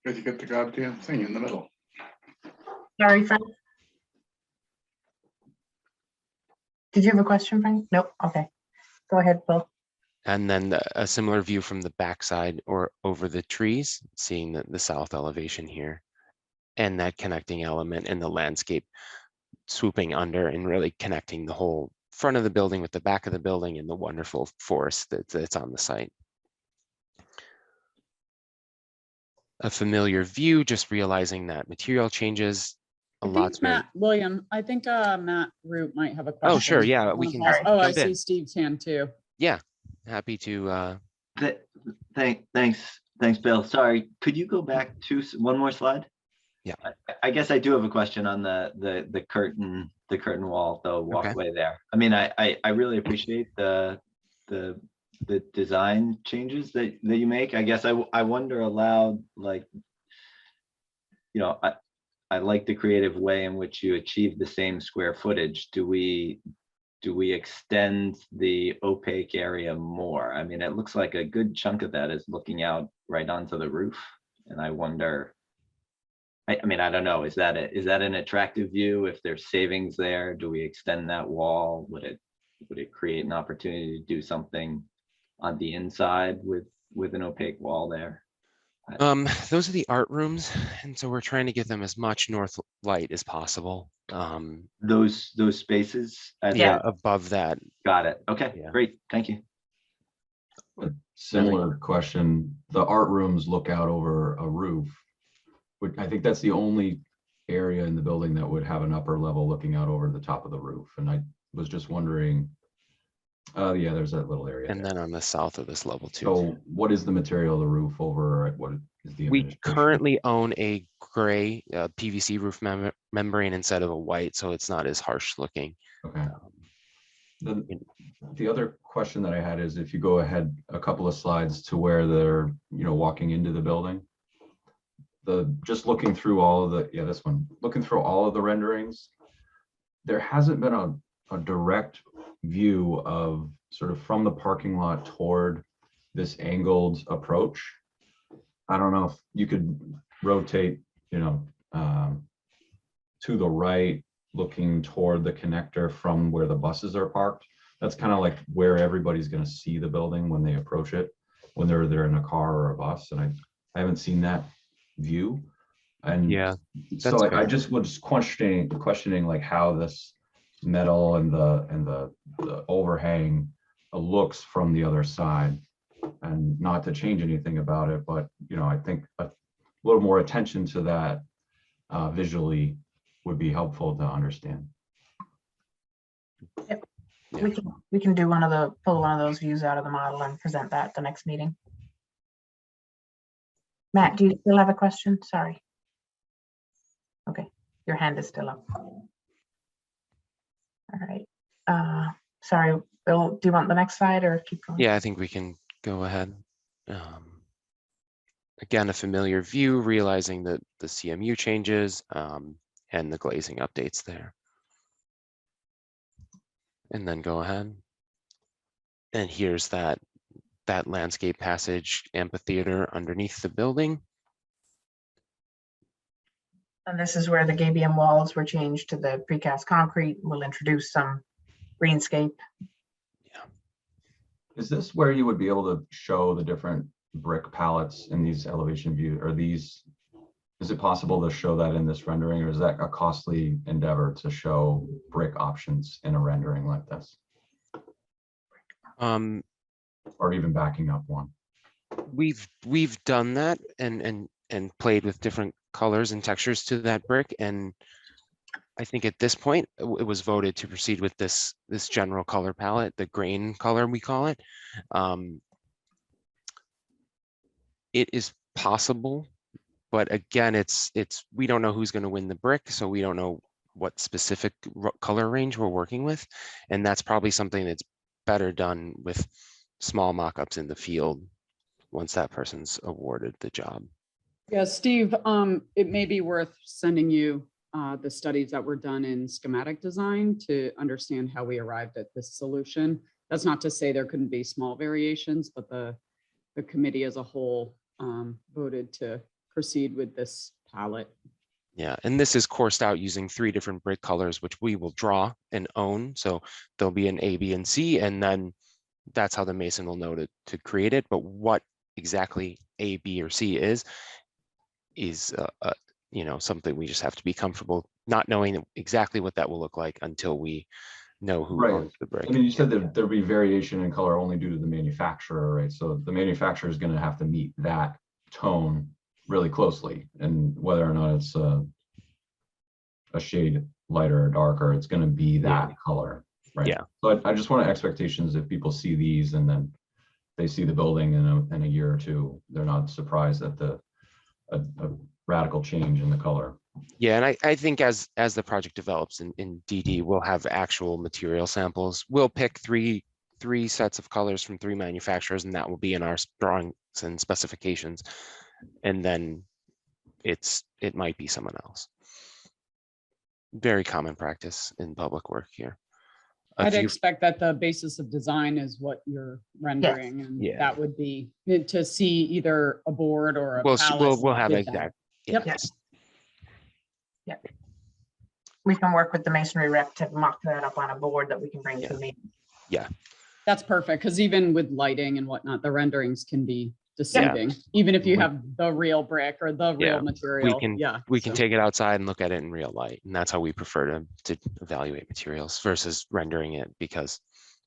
Because you get the goddamn thing in the middle. Sorry, Frank. Did you have a question, Frank? Nope. Okay. Go ahead, Bill. And then a similar view from the backside or over the trees, seeing the south elevation here, and that connecting element in the landscape swooping under and really connecting the whole front of the building with the back of the building and the wonderful forest that's on the site. A familiar view, just realizing that material changes a lot's great. William, I think Matt Root might have a question. Oh, sure. Yeah, we can just Oh, I jump in. see Steve's hand too. Yeah, happy to. Thanks, Bill. Sorry, could you go back to one more slide? Yeah. I guess I do have a question on the curtain wall, the walkway there. I mean, I really appreciate the design changes that you make. I guess I wonder aloud, like, you know, I like the creative way in which you achieve the same square footage. Do we extend the opaque area more? I mean, it looks like a good chunk of that is looking out right onto the roof. And I wonder, I mean, I don't know, is that an attractive view? If there's savings there, do we extend that wall? Would it create an opportunity to do something on the inside with an opaque wall there? Those are the art rooms, and so we're trying to get them as much north light as possible. Those spaces? Yeah, above that. Got it. Okay, Yeah. Great. Thank you. Similar question. The art rooms look out over a roof. I think that's the only area in the building that would have an upper level looking out over the top of the roof. And I was just wondering, yeah, there's that little area. And then on the south of this level too. So what is the material of the roof over? What is the We currently own a gray PVC roof membrane instead of a white, so it's not as harsh looking. Okay. The other question that I had is if you go ahead a couple of slides to where they're, walking into the building, just looking through all of the, this one, looking through all of the renderings, there hasn't been a direct view of sort of from the parking lot toward this angled approach. I don't know if you could rotate, to the right, looking toward the connector from where the buses are parked. That's kind of like where everybody's going to see the building when they approach it, when they're in a car or a bus. And I haven't seen that view. And yeah, so I just was questioning like how this metal and the overhang looks from the other side, and not to change anything about it, but I think a little more attention to that visually would be helpful to understand. Yep. Yeah. We can do pull one of those views out of the model and present that at the next meeting. Matt, do you still have a question? Sorry. Okay, your hand is still up. All right. Sorry, Bill, do you want the next slide or keep going? Yeah, I think we can go ahead. Again, a familiar view, realizing that the CMU changes and the glazing updates there. And then go ahead. And here's that landscape passage amphitheater underneath the building. And this is where the gabion walls were changed to the precast concrete. We'll introduce some greenscape. Yeah. Is this where you would be able to show the different brick palettes in these elevation views? Is it possible to show that in this rendering, or is that a costly endeavor to show brick options in a rendering like this? Or even backing up one? We've done that and played with different colors and textures to that brick, and I think at this point it was voted to proceed with this general color palette, the grain color we call it. It is possible, but again, it's we don't know who's going to win the brick, so we don't know what specific color range we're working with, and that's probably something that's better done with small mock-ups in the field once that person's awarded the job. Yeah, Steve, it may be worth sending you the studies that were done in schematic design to understand how we arrived at this solution. That's not to say there couldn't be small variations, but the committee as a whole voted to proceed with this palette. Yeah, and this is coursed out using 3 different brick colors, which we will draw and own. So there'll be an A, B, and C, and then that's how the mason will know to create it. But what exactly A, B, or C is something we just have to be comfortable not knowing exactly what that will look like until we know who owns the brick. I mean, you said that there'll be variation in color only due to the manufacturer, right? So the manufacturer is going to have to meet that tone really closely, and whether or not it's a a shade lighter or darker, it's gonna be that color, right? Yeah. So I just want expectations if people see these and then they see the building in a year or two, they're not surprised at a radical change in the color. Yeah, and I think as the project develops in DD, we'll have actual material samples. We'll pick three sets of colors from 3 manufacturers, and that will be in our drawings and specifications. And then it might be someone else. Very common practice in public work here. I'd expect that the basis of design is what you're rendering, and Yeah. that would be to see either a board or a We'll palette have with that. exact. Yep. Yes. Yep. We can work with the masonry rep to mock that up on a board that we can bring to the meeting. Yeah. That's perfect, because even with lighting and whatnot, the renderings can be deceiving, even if you have the real brick or the real material. We can take it outside and look at it in real light, and that's how we prefer to evaluate materials versus rendering it, because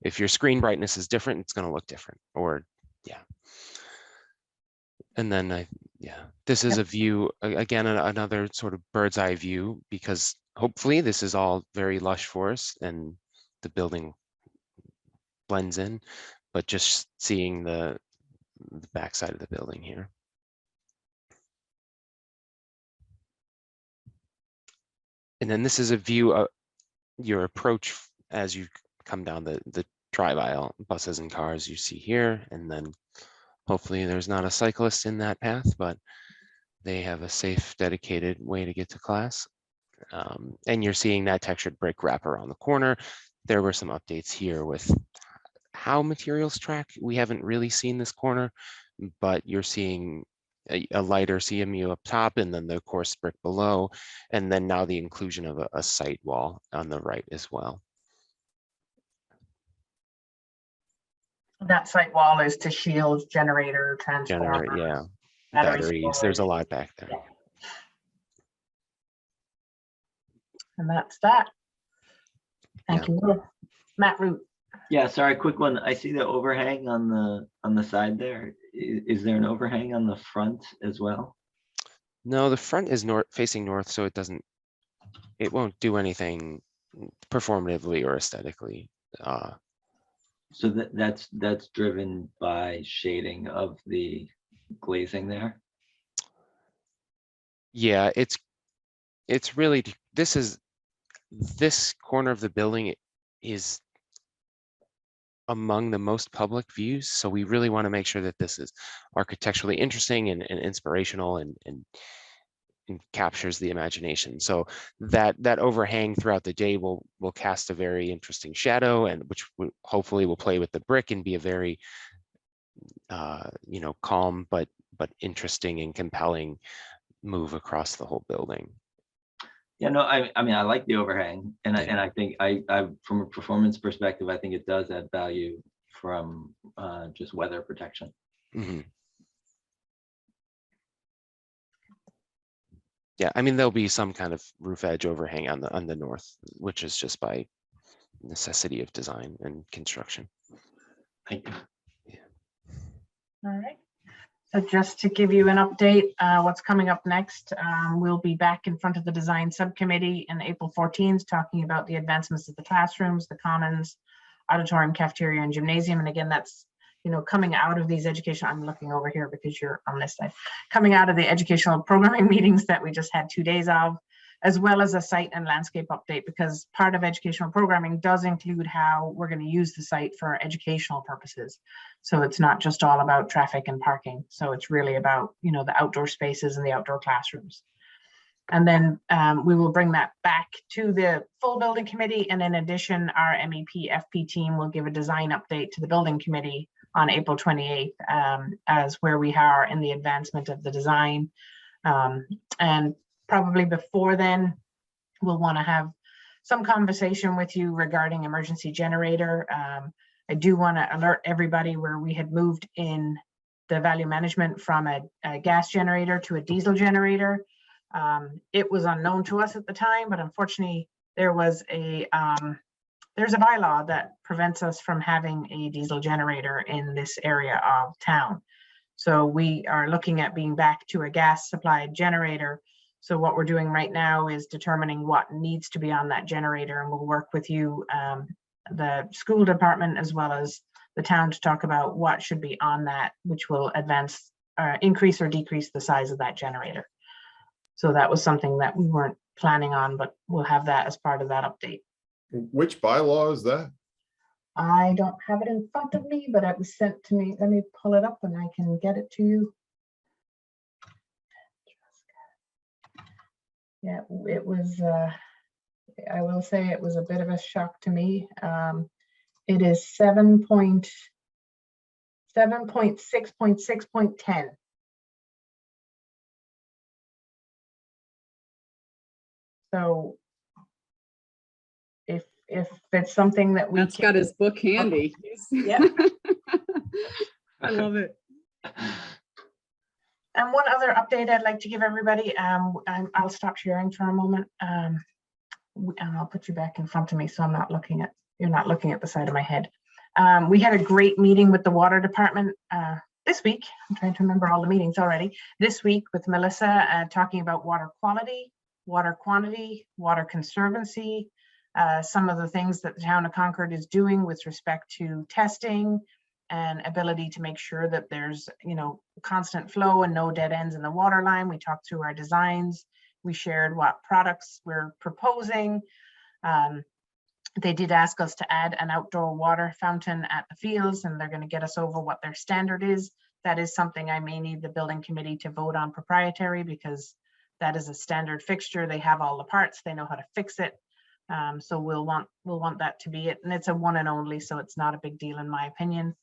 if your screen brightness is different, it's going to look different. Or and then this is a view again, another sort of bird's eye view, because hopefully this is all very lush forest and the building blends in, but just seeing the backside of the building here. And then this is a view of your approach as you come down the drive aisle, buses and cars you see here. And then hopefully there's not a cyclist in that path, but they have a safe, dedicated way to get to class. And you're seeing that textured brick wrap around the corner. There were some updates here with how materials track. We haven't really seen this corner, but you're seeing a lighter CMU up top and then the coarse brick below, and then now the inclusion of a site wall on the right as well. That site wall is to shield generator, transformer, Batteries. There's a lot back there. And that's that. Thank you, Matt Root. Yeah, sorry, quick one. I see the overhang on the side there. Is there an overhang on the front as well? No, the front is facing north, so it won't do anything performatively or aesthetically. So that's driven by shading of the glazing there. Yeah, it's really, this corner of the building is among the most public views, so we really want to make sure that this is architecturally interesting and inspirational and captures the imagination. So that overhang throughout the day will cast a very interesting shadow, and which hopefully will play with the brick and be a very calm but interesting and compelling move across the whole building. Yeah, no, I mean, I like the overhang, and I think I from a performance perspective, I think it does add value from just weather protection. Mm-hmm. Yeah, I mean, there'll be some kind of roof edge overhang on the north, which is just by necessity of design and construction. Thank you. All right. So just to give you an update, what's coming up next, we'll be back in front of the design subcommittee on April 14th, talking about the advancements of the classrooms, the commons, auditorium, cafeteria, and gymnasium. And again, that's, coming out of these I'm looking over here because you're on this side, coming out of the educational programming meetings that we just had 2 days of, as well as a site and landscape update, because part of educational programming does include how we're going to use the site for educational purposes. So it's not just all about traffic and parking. So it's really about, the outdoor spaces and the outdoor classrooms. And then we will bring that back to the full building committee. And in addition, our MEP FP team will give a design update to the building committee on April 28th as where we are in the advancement of the design. And probably before then, we'll want to have some conversation with you regarding emergency generator. I do want to alert everybody where we had moved in the value management from a gas generator to a diesel generator. It was unknown to us at the time, but unfortunately there was there's a bylaw that prevents us from having a diesel generator in this area of town. So we are looking at being back to a gas supplied generator So what we're doing right now is determining what needs to be on that generator, and we'll work with you, the school department as well as the town, to talk about what should be on that, which will increase or decrease the size of that generator. So that was something that we weren't planning on, but we'll have that as part of that update. Which bylaw is that? I don't have it in front of me, but it was sent to me. Let me pull it up and I can get it to you. Yeah, it was, I will say it was a bit of a shock to me. It is 7.6.6.10. So if it's something that we Matt's got his book handy. Yeah. I love it. And one other update I'd like to give everybody, I'll stop sharing for a moment. And I'll put you back in front of me so I'm not looking at, you're not looking at the side of my head. We had a great meeting with the water department this week. I'm trying to remember all the meetings already. This week with Melissa, talking about water quality, water quantity, water conservancy, some of the things that the town of Concord is doing with respect to testing and ability to make sure that there's, constant flow and no dead ends in the water line. We talked through our designs. We shared what products we're proposing. They did ask us to add an outdoor water fountain at the fields, and they're going to get us over what their standard is. That is something I may need the building committee to vote on proprietary, because that is a standard fixture. They have all the parts. They know how to fix it. So we'll want that to be it. And it's a one and only, so it's not a big deal in my opinion.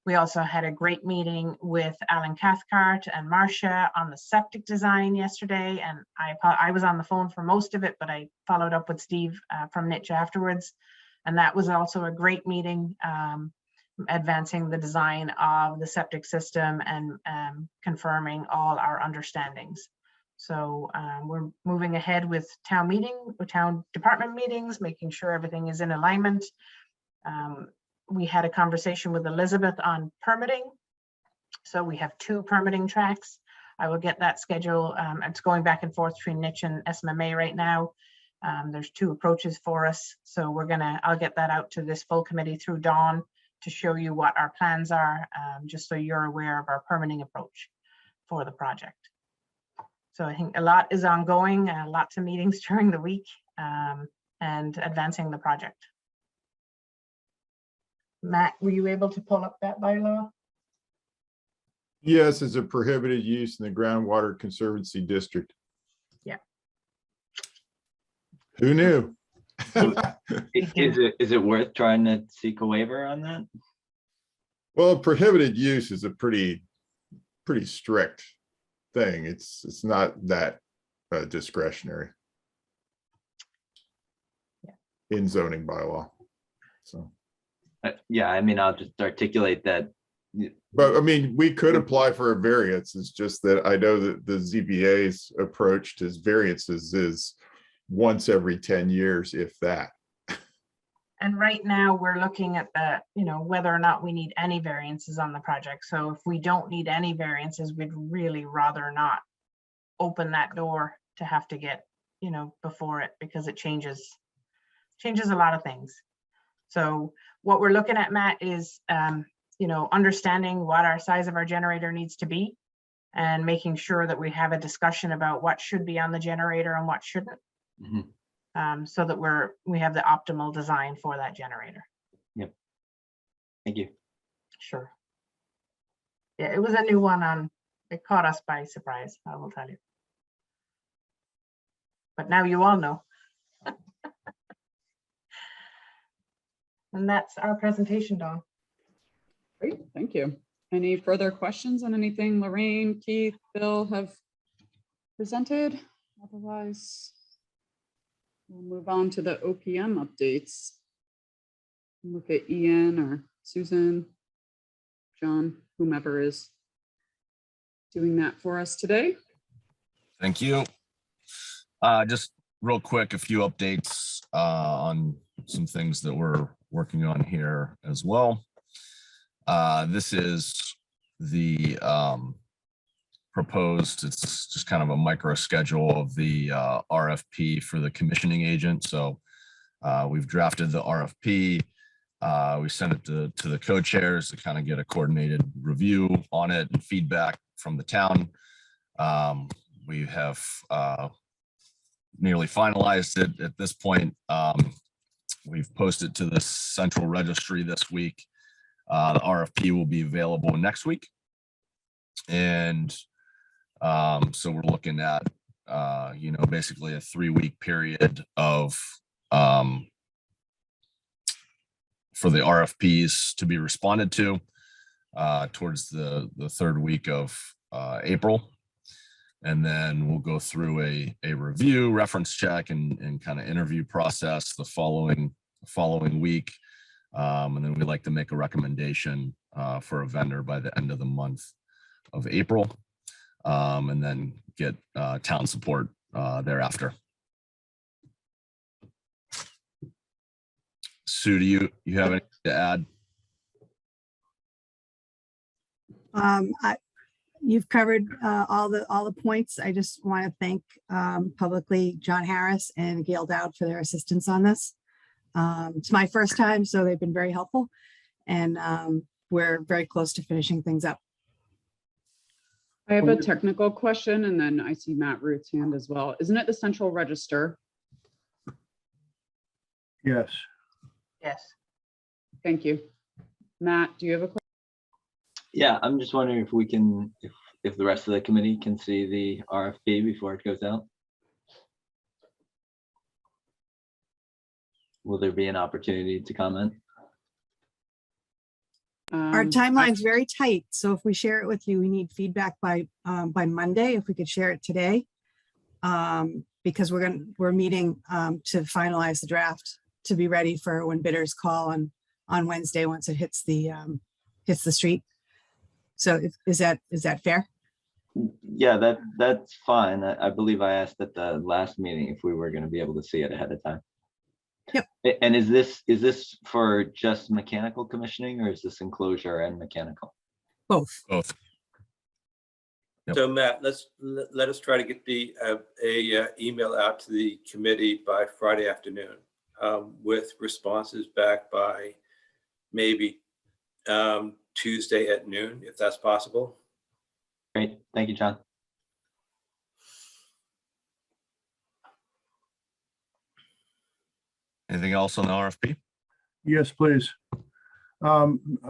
We also had a great meeting with Alan Cathcart and Marcia on the septic design yesterday. And I was on the phone for most of it, but I followed up with Steve from Niche afterwards. And that was also a great meeting, advancing the design of the septic system and confirming all our understandings. So we're moving ahead with town department meetings, making sure everything is in alignment. We had a conversation with Elizabeth on permitting. So we have 2 permitting tracks. I will get that schedule. It's going back and forth between Niche and SMMA right now. There's 2 approaches for us. So I'll get that out to this full committee through Dawn to show you what our plans are, just so you're aware of our permitting approach for the project. So I think a lot is ongoing, lots of meetings during the week, and advancing the project. Matt, were you able to pull up that bylaw? Yes, it's a prohibited use in the groundwater conservancy district. Yeah. Who knew? Is it worth trying to seek a waiver on that? Well, prohibited use is a pretty strict thing. It's not that discretionary. Yeah. In zoning bylaw. So. Yeah, I mean, I'll just articulate that. But I mean, we could apply for a variance. It's just that I know that the ZBA's approach to variances is once every 10 years, if that. And right now we're looking at the, whether or not we need any variances on the project. So if we don't need any variances, we'd really rather not open that door to have to get, before it, because it changes a lot of things. So what we're looking at, Matt, is, understanding what our size of our generator needs to be and making sure that we have a discussion about what should be on the generator and what shouldn't. Mm-hmm. So that we have the optimal design for that generator. Yep. Thank you. Sure. Yeah, it was a new one it caught us by surprise, I will tell you. But now you all know. And that's our presentation, Dawn. Great, thank you. Any further questions on anything Lorraine, Keith, Bill have presented? Otherwise, we'll move on to the OPM updates. Look at Ian or Susan, John, whomever is doing that for us today. Thank you. Just real quick, a few updates on some things that we're working on here as well. This is the proposed. It's just kind of a micro schedule of the RFP for the commissioning agent. So we've drafted the RFP. We sent it to the co-chairs to kind of get a coordinated review on it and feedback from the town. We have nearly finalized it at this point. We've posted to the central registry this week. The RFP will be available next week. And so we're looking at, basically a 3-week period of for the RFPs to be responded to towards the 3rd week of April. And then we'll go through a review, reference check, and kind of interview process the following week. And then we like to make a recommendation for a vendor by the end of the month of April, and then get town support thereafter. Sue, do you have anything to add? You've covered all the points. I just want to thank publicly John Harris and Gail Dowd for their assistance on this. It's my first time, so they've been very helpful, and we're very close to finishing things up. I have a technical question, and then I see Matt Ruth's hand as well. Isn't it the central register? Yes. Yes. Thank you. Matt, do you have a question? Yeah, I'm just wondering if we can, if the rest of the committee can see the RFP before it goes out. Will there be an opportunity to comment? Our timeline's very tight, so if we share it with you, we need feedback by Monday. If we could share it today, because we're meeting to finalize the draft to be ready for when bidders call on Wednesday once it hits the street. So is that fair? Yeah, that's fine. I believe I asked at the last meeting if we were going to be able to see it ahead of time. Yep. And is this for just mechanical commissioning, or is this enclosure and mechanical? Both. Both. Yep. So Matt, let us try to get the email out to the committee by Friday afternoon with responses back by maybe Tuesday at noon, if that's possible. Great, thank you, John. Anything else on the RFP? Yes, please.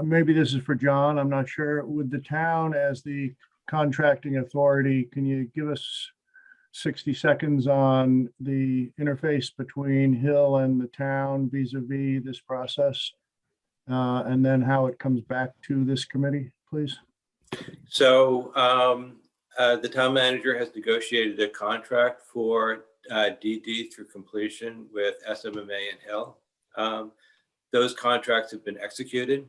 Maybe this is for John. I'm not sure. With the town as the contracting authority, can you give us 60 seconds on the interface between Hill and the town vis-a-vis this process? And then how it comes back to this committee, please? So the town manager has negotiated a contract for DD through completion with SMMA and Hill. Those contracts have been executed.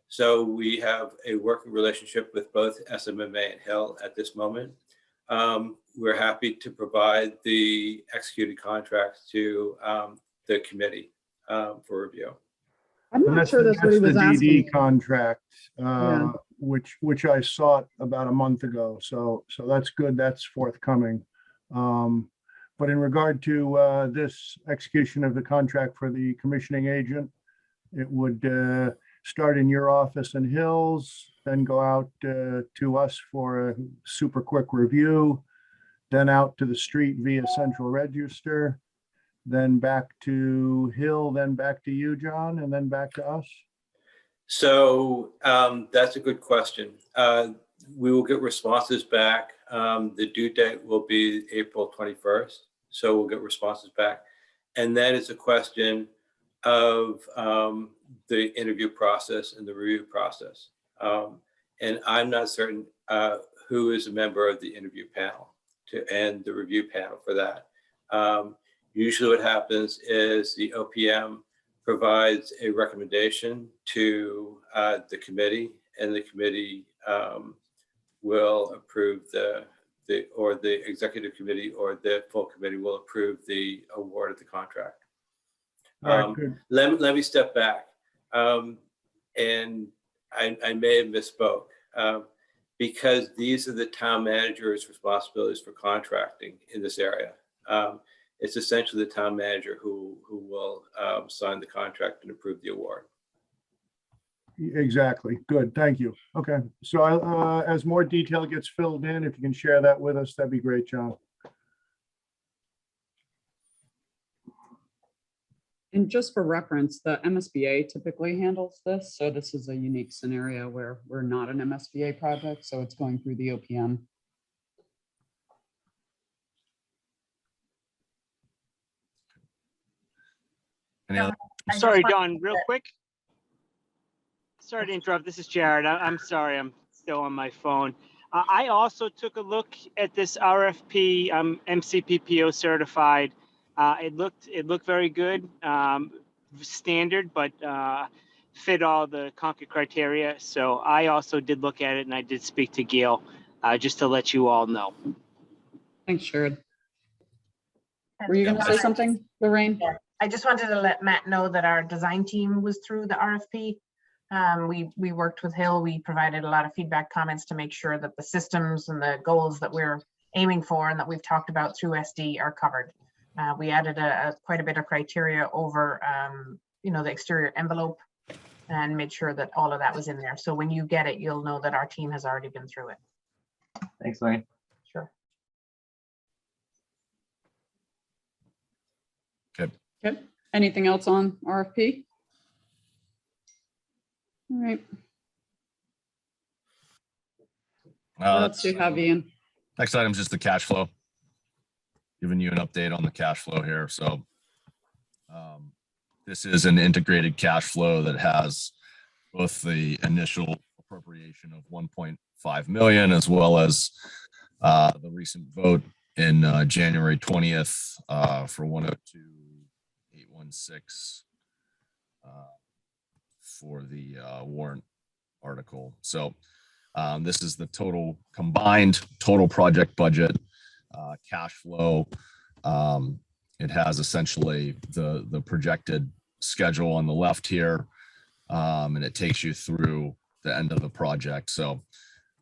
So we have a working relationship with both SMMA and Hill at this moment. We're happy to provide the executed contracts to the committee for review. I'm not sure that's what he was the asking. DD contract, Yeah. which I sought about a month ago. So that's good. That's forthcoming. But in regard to this execution of the contract for the commissioning agent, it would start in your office in Hills, then go out to us for a super quick review, then out to the street via central register, then back to Hill, then back to you, John, and then back to us? So that's a good question. We will get responses back. The due date will be April 21st. So we'll get responses back. And then it's a question of the interview process and the review process. And I'm not certain who is a member of the interview panel and the review panel for that. Usually what happens is the OPM provides a recommendation to the committee, and the committee will approve or the executive committee or the full committee will approve the award of the contract. Let me step back. And I may have misspoke. because these are the town manager's responsibilities for contracting in this area. It's essentially the town manager who will sign the contract and approve the award. Exactly. Good. Thank you. Okay. So as more detail gets filled in, if you can share that with us, that'd be great, John. And just for reference, the MSBA typically handles this. So this is a unique scenario where we're not an MSBA project, so it's going through the OPM. Any other? Sorry, Don, real quick. Sorry to interrupt. This is Jared. I'm sorry. I'm still on my phone. I also took a look at this RFP. I'm MCPPO certified. It looked very good, standard, but fit all the Concord criteria. So I also did look at it, and I did speak to Gail, just to let you all know. Thanks, Jared. Were you going to say something, Lorraine? Yeah. I just wanted to let Matt know that our design team was through the RFP. We worked with Hill. We provided a lot of feedback comments to make sure that the systems and the goals that we're aiming for and that we've talked about through SD are covered. We added quite a bit of criteria over, the exterior envelope and made sure that all of that was in there. So when you get it, you'll know that our team has already been through it. Thanks, Lorraine. Sure. Okay. Okay. Anything else on RFP? All right. Let's see how Ian. Next item is just the cash flow. Giving you an update on the cash flow here. So this is an integrated cash flow that has both the initial appropriation of 1.5 million as well as the recent vote in January 20th for 102,816 for the warrant article. So this is the combined total project budget cash flow. It has essentially the projected schedule on the left here, and it takes you through the end of the project. So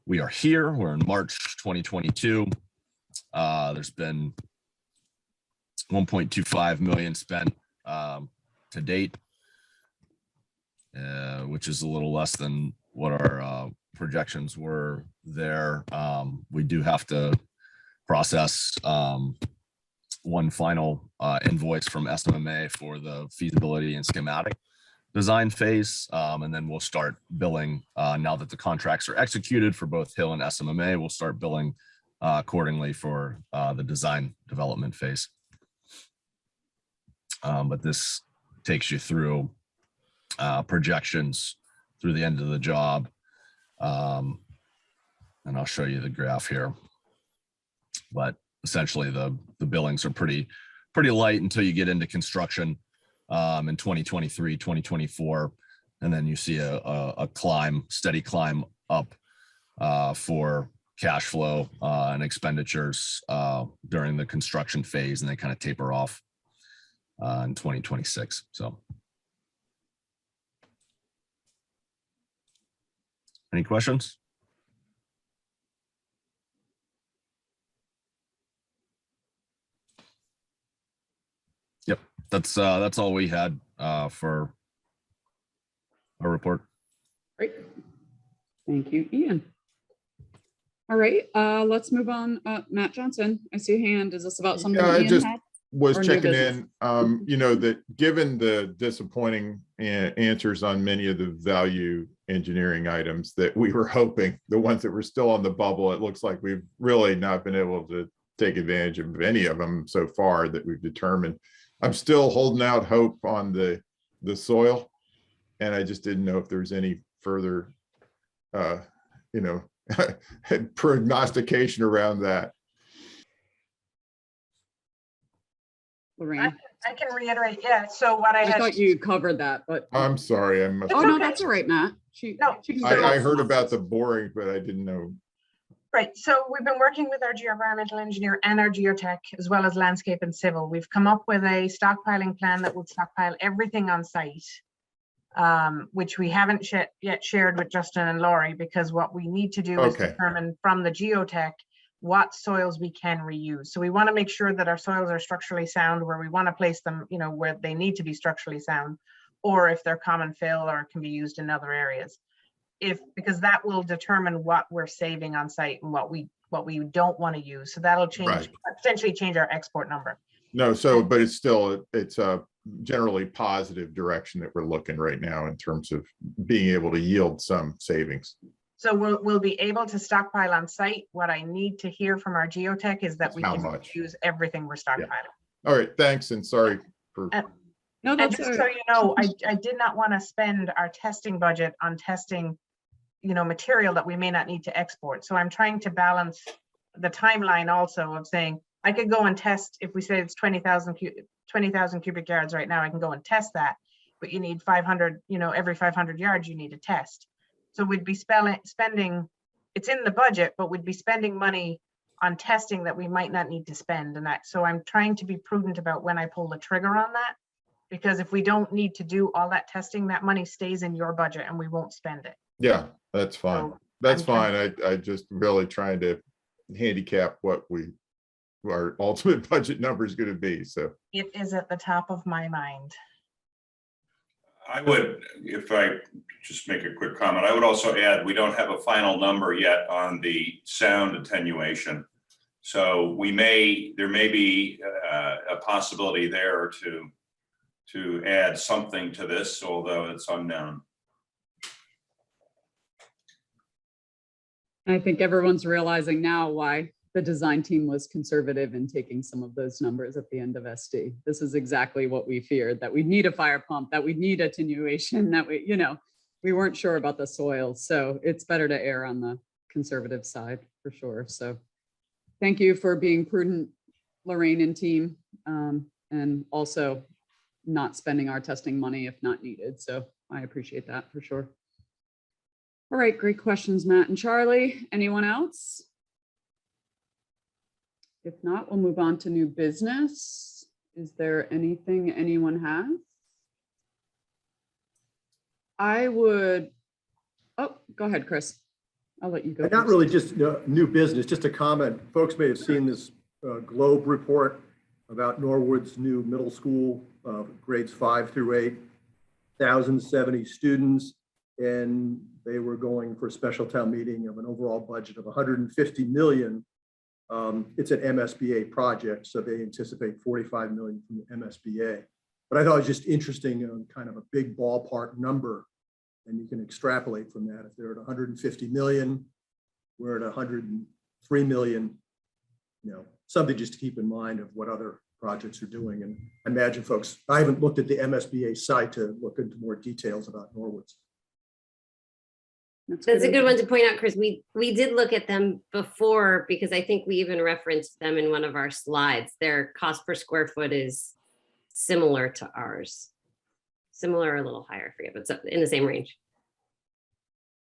we are here, we're in March 2022. There's been 1.25 million spent to date, which is a little less than what our projections were there. We do have to process one final invoice from SMMA for the feasibility and schematic design phase, and then we'll start billing now that the contracts are executed for both Hill and SMMA. We'll start billing accordingly for the design development phase. But this takes you through projections through the end of the job, and I'll show you the graph here. But essentially the billings are pretty light until you get into construction in 2023, 2024, and then you see a steady climb up for cash flow and expenditures during the construction phase, and they kind of taper off in 2026. So any questions? Yep, that's all we had for our report. Great. Thank you, Ian. All right, let's move on. Matt Johnson, I see a hand. Is this about something Yeah, I Ian just had? was Or new checking business? in, that given the disappointing answers on many of the value engineering items that we were hoping, the ones that were still on the bubble, it looks like we've really not been able to take advantage of any of them so far that we've determined. I'm still holding out hope on the soil, and I just didn't know if there's any further, prognostication around that. Lorraine, I can reiterate, yeah. So what I had. thought you covered that, but I'm sorry. I must. oh no, okay. that's all right, Matt. I heard about the boring, but I didn't know. Right, so we've been working with our geoenvironmental engineer and our geotech, as well as landscape and civil. We've come up with a stockpiling plan that would stockpile everything on site which we haven't yet shared with Justin and Laurie, because what we need to do is Okay. determine from the geotech what soils we can reuse. So we want to make sure that our soils are structurally sound where we want to place them, you know, where they need to be structurally sound, or if they're common fill or can be used in other areas. Because that will determine what we're saving on site and what we don't want to use. So that'll change, Right. potentially change our export number. No, but it's still, it's a generally positive direction that we're looking right now in terms of being able to yield some savings. So we'll be able to stockpile on site. What I need to hear from our geotech is that we How can much? use everything we're stockpiling. All right, thanks, and sorry for. No, And that's just all so right. you know, I did not want to spend our testing budget on testing, you know, material that we may not need to export. So I'm trying to balance the timeline also of saying I could go and test, if we say it's 20,000 cubic yards right now, I can go and test that, but you need 500, you know, every 500 yards you need a test. So we'd be spending, it's in the budget, but we'd be spending money on testing that we might not need to spend. And that, so I'm trying to be prudent about when I pull the trigger on that, because if we don't need to do all that testing, that money stays in your budget and we won't spend it. Yeah, that's fine. So That's I'm trying- fine. I just really trying to handicap what our ultimate budget number is going to be. So It is at the top of my mind. I would, if I just make a quick comment, I would also add, we don't have a final number yet on the sound attenuation. So there may be a possibility there to add something to this, although it's unknown. I think everyone's realizing now why the design team was conservative in taking some of those numbers at the end of SD. This is exactly what we feared, that we'd need a fire pump, that we'd need attenuation, that we weren't sure about the soil. So it's better to err on the conservative side for sure. So thank you for being prudent, Lorraine and team, and also not spending our testing money if not needed. So I appreciate that for sure. All right, great questions, Matt and Charlie. Anyone else? If not, we'll move on to new business. Is there anything anyone has? Oh, go ahead, Chris. I'll let you go. Not really just new business, just a comment. Folks may have seen this Globe report about Norwood's new middle school, grades 5 through 8, 1,070 students, and they were going for a special town meeting of an overall budget of $150 million. It's an MSBA project, so they anticipate $45 million from the MSBA. But I thought it was just interesting, kind of a big ballpark number, and you can extrapolate from that. If they're at 150 million, we're at 103 million. Something just to keep in mind of what other projects are doing. And I imagine folks, I haven't looked at the MSBA site to look into more details about Norwood's. That's a good one to point out, Chris. We did look at them before, because I think we even referenced them in one of our slides. Their cost per square foot is similar to ours. Similar or a little higher, I forget, but in the same range.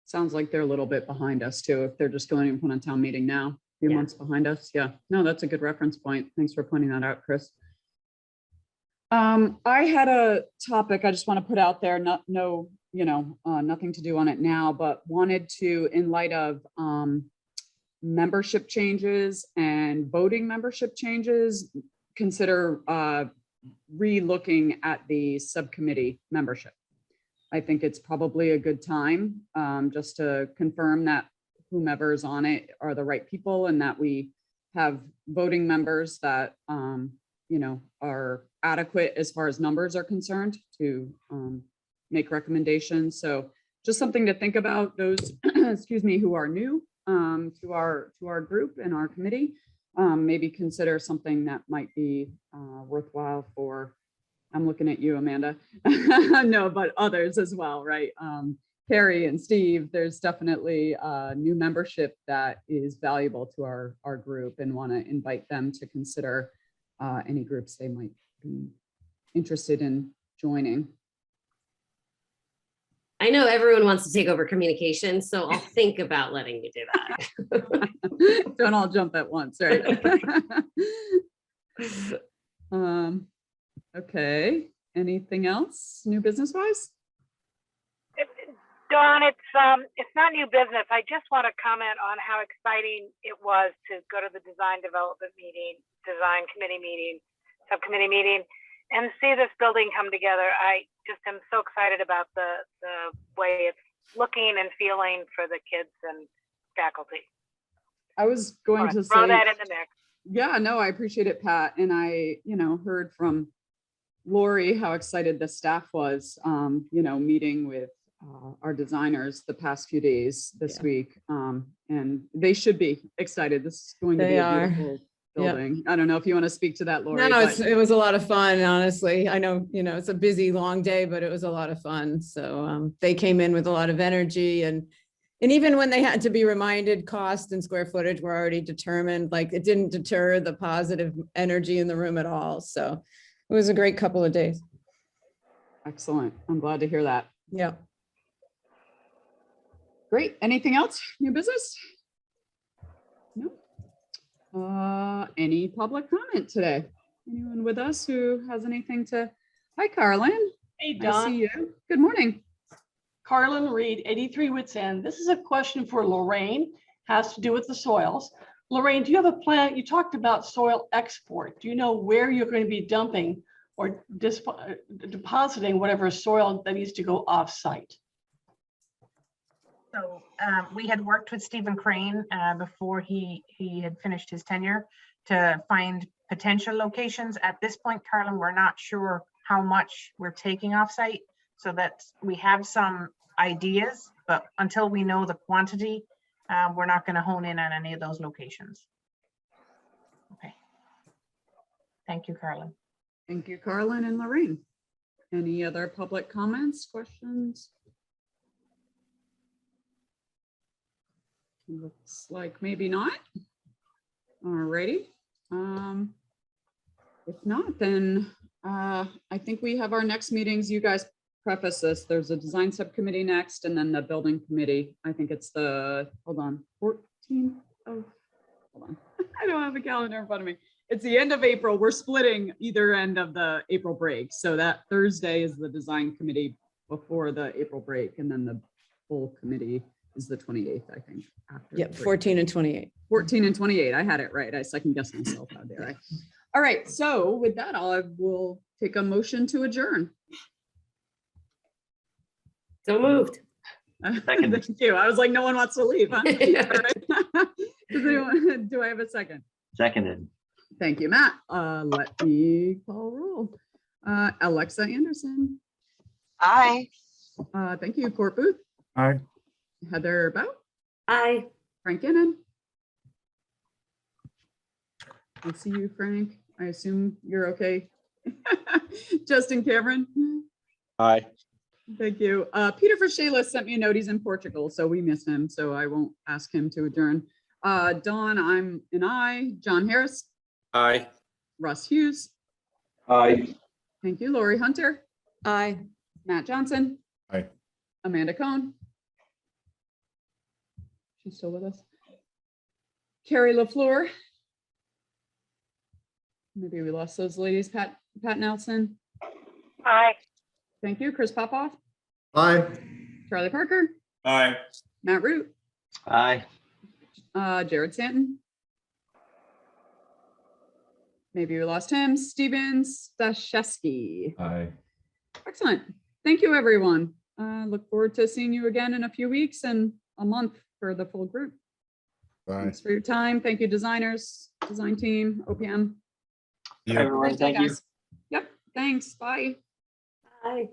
Sounds like they're a little bit behind us too, if they're just going in front of town meeting now, a few months behind us. Yeah, no, that's a good reference point. Thanks for pointing that out, Chris. I had a topic I just want to put out there, nothing to do on it now, but wanted to, in light of membership changes and voting membership changes, consider re-looking at the subcommittee membership. I think it's probably a good time just to confirm that whomever is on it are the right people, and that we have voting members that are adequate as far as numbers are concerned to make recommendations. So just something to think about, those excuse me, who are new to our group and our committee. Maybe consider something that might be worthwhile for, I'm looking at you, Amanda. No, but others as well, right? Carrie and Steve, there's definitely new membership that is valuable to our group, and want to invite them to consider any groups they might be interested in joining. I know everyone wants to take over communication, so I'll think about letting you do that. Don't all jump at once, right? Okay, anything else new business wise? Dawn, it's not new business. I just want to comment on how exciting it was to go to the design development meeting, design committee meeting, subcommittee meeting, and see this building come together. I just am so excited about the way it's looking and feeling for the kids and faculty. I was going to Throw say, that in the mix. yeah, no, I appreciate it, Pat. And I, heard from Lori how excited the staff was, meeting with our designers the past few days this week. And they should be excited. This is going to be They a are. beautiful building. I don't know if you want to speak to that, Lori. No, but- it was a lot of fun, honestly. I know, it's a busy, long day, but it was a lot of fun. So they came in with a lot of energy, and even when they had to be reminded, cost and square footage were already determined, like it didn't deter the positive energy in the room at all. So it was a great couple of days. Excellent. I'm glad to hear that. Yeah. Great. Anything else? New business? No. Any public comment today? Anyone with us who has anything to? Hi, Carlin. Hey, I Don. see you. Good morning. Carlin Reed, 83 Wits End. This is a question for Lorraine, has to do with the soils. Lorraine, do you have a plan? You talked about soil export. Do you know where you're going to be dumping or depositing whatever soil that needs to go off-site? So we had worked with Stephen Crane before he had finished his tenure to find potential locations. At this point, Carlin, we're not sure how much we're taking off-site, so that we have some ideas, but until we know the quantity, we're not going to hone in on any of those locations. Okay. Thank you, Carlin. Thank you, Carlin and Lorraine. Any other public comments, questions? Looks like maybe not. All righty. If not, then I think we have our next meetings. You guys preface this. There's a design subcommittee next, and then the building committee. I think it's the, 14th of, hold on. I don't have a calendar in front of me. It's the end of April. We're splitting either end of the April break. So that Thursday is the design committee before the April break, and then the full committee is the 28th, I think. After Yep, the break. 14 and 28. 14 and 28. I had it right. I second guessed myself out there. All right. So with that, I will take a motion to adjourn. So moved. Second. Thank you. I was like, no one wants to leave. Huh? All right. Do I have a second? Seconded. Thank you, Matt. Let me call roll. Alexa Anderson. Aye. Thank you, Court Booth. Aye. Heather Bow. Aye. Frank Gannon. I see you, Frank. I assume you're okay. Justin Cameron. Aye. Thank you. Peter Verschela sent me a note. He's in Portugal, so we miss him. So I won't ask him to adjourn. Dawn, I'm an aye. John Harris. Aye. Russ Hughes. Aye. Thank you. Lori Hunter. Aye. Matt Johnson. Aye. Amanda Cohn. She's still with us. Carrie LaFleur. Maybe we lost those ladies. Pat Nelson. Aye. Thank you. Chris Popoff. Aye. Charlie Parker. Aye. Matt Root. Aye. Jared Stanton. Maybe we lost him. Steven Stashewski. Aye. Excellent. Thank you, everyone. Look forward to seeing you again in a few weeks and a month for the full group. Bye. Thanks for your time. Thank you, designers, design team, OPM. Yeah. Everyone, thank you. Yep. Thanks. Bye. Aye.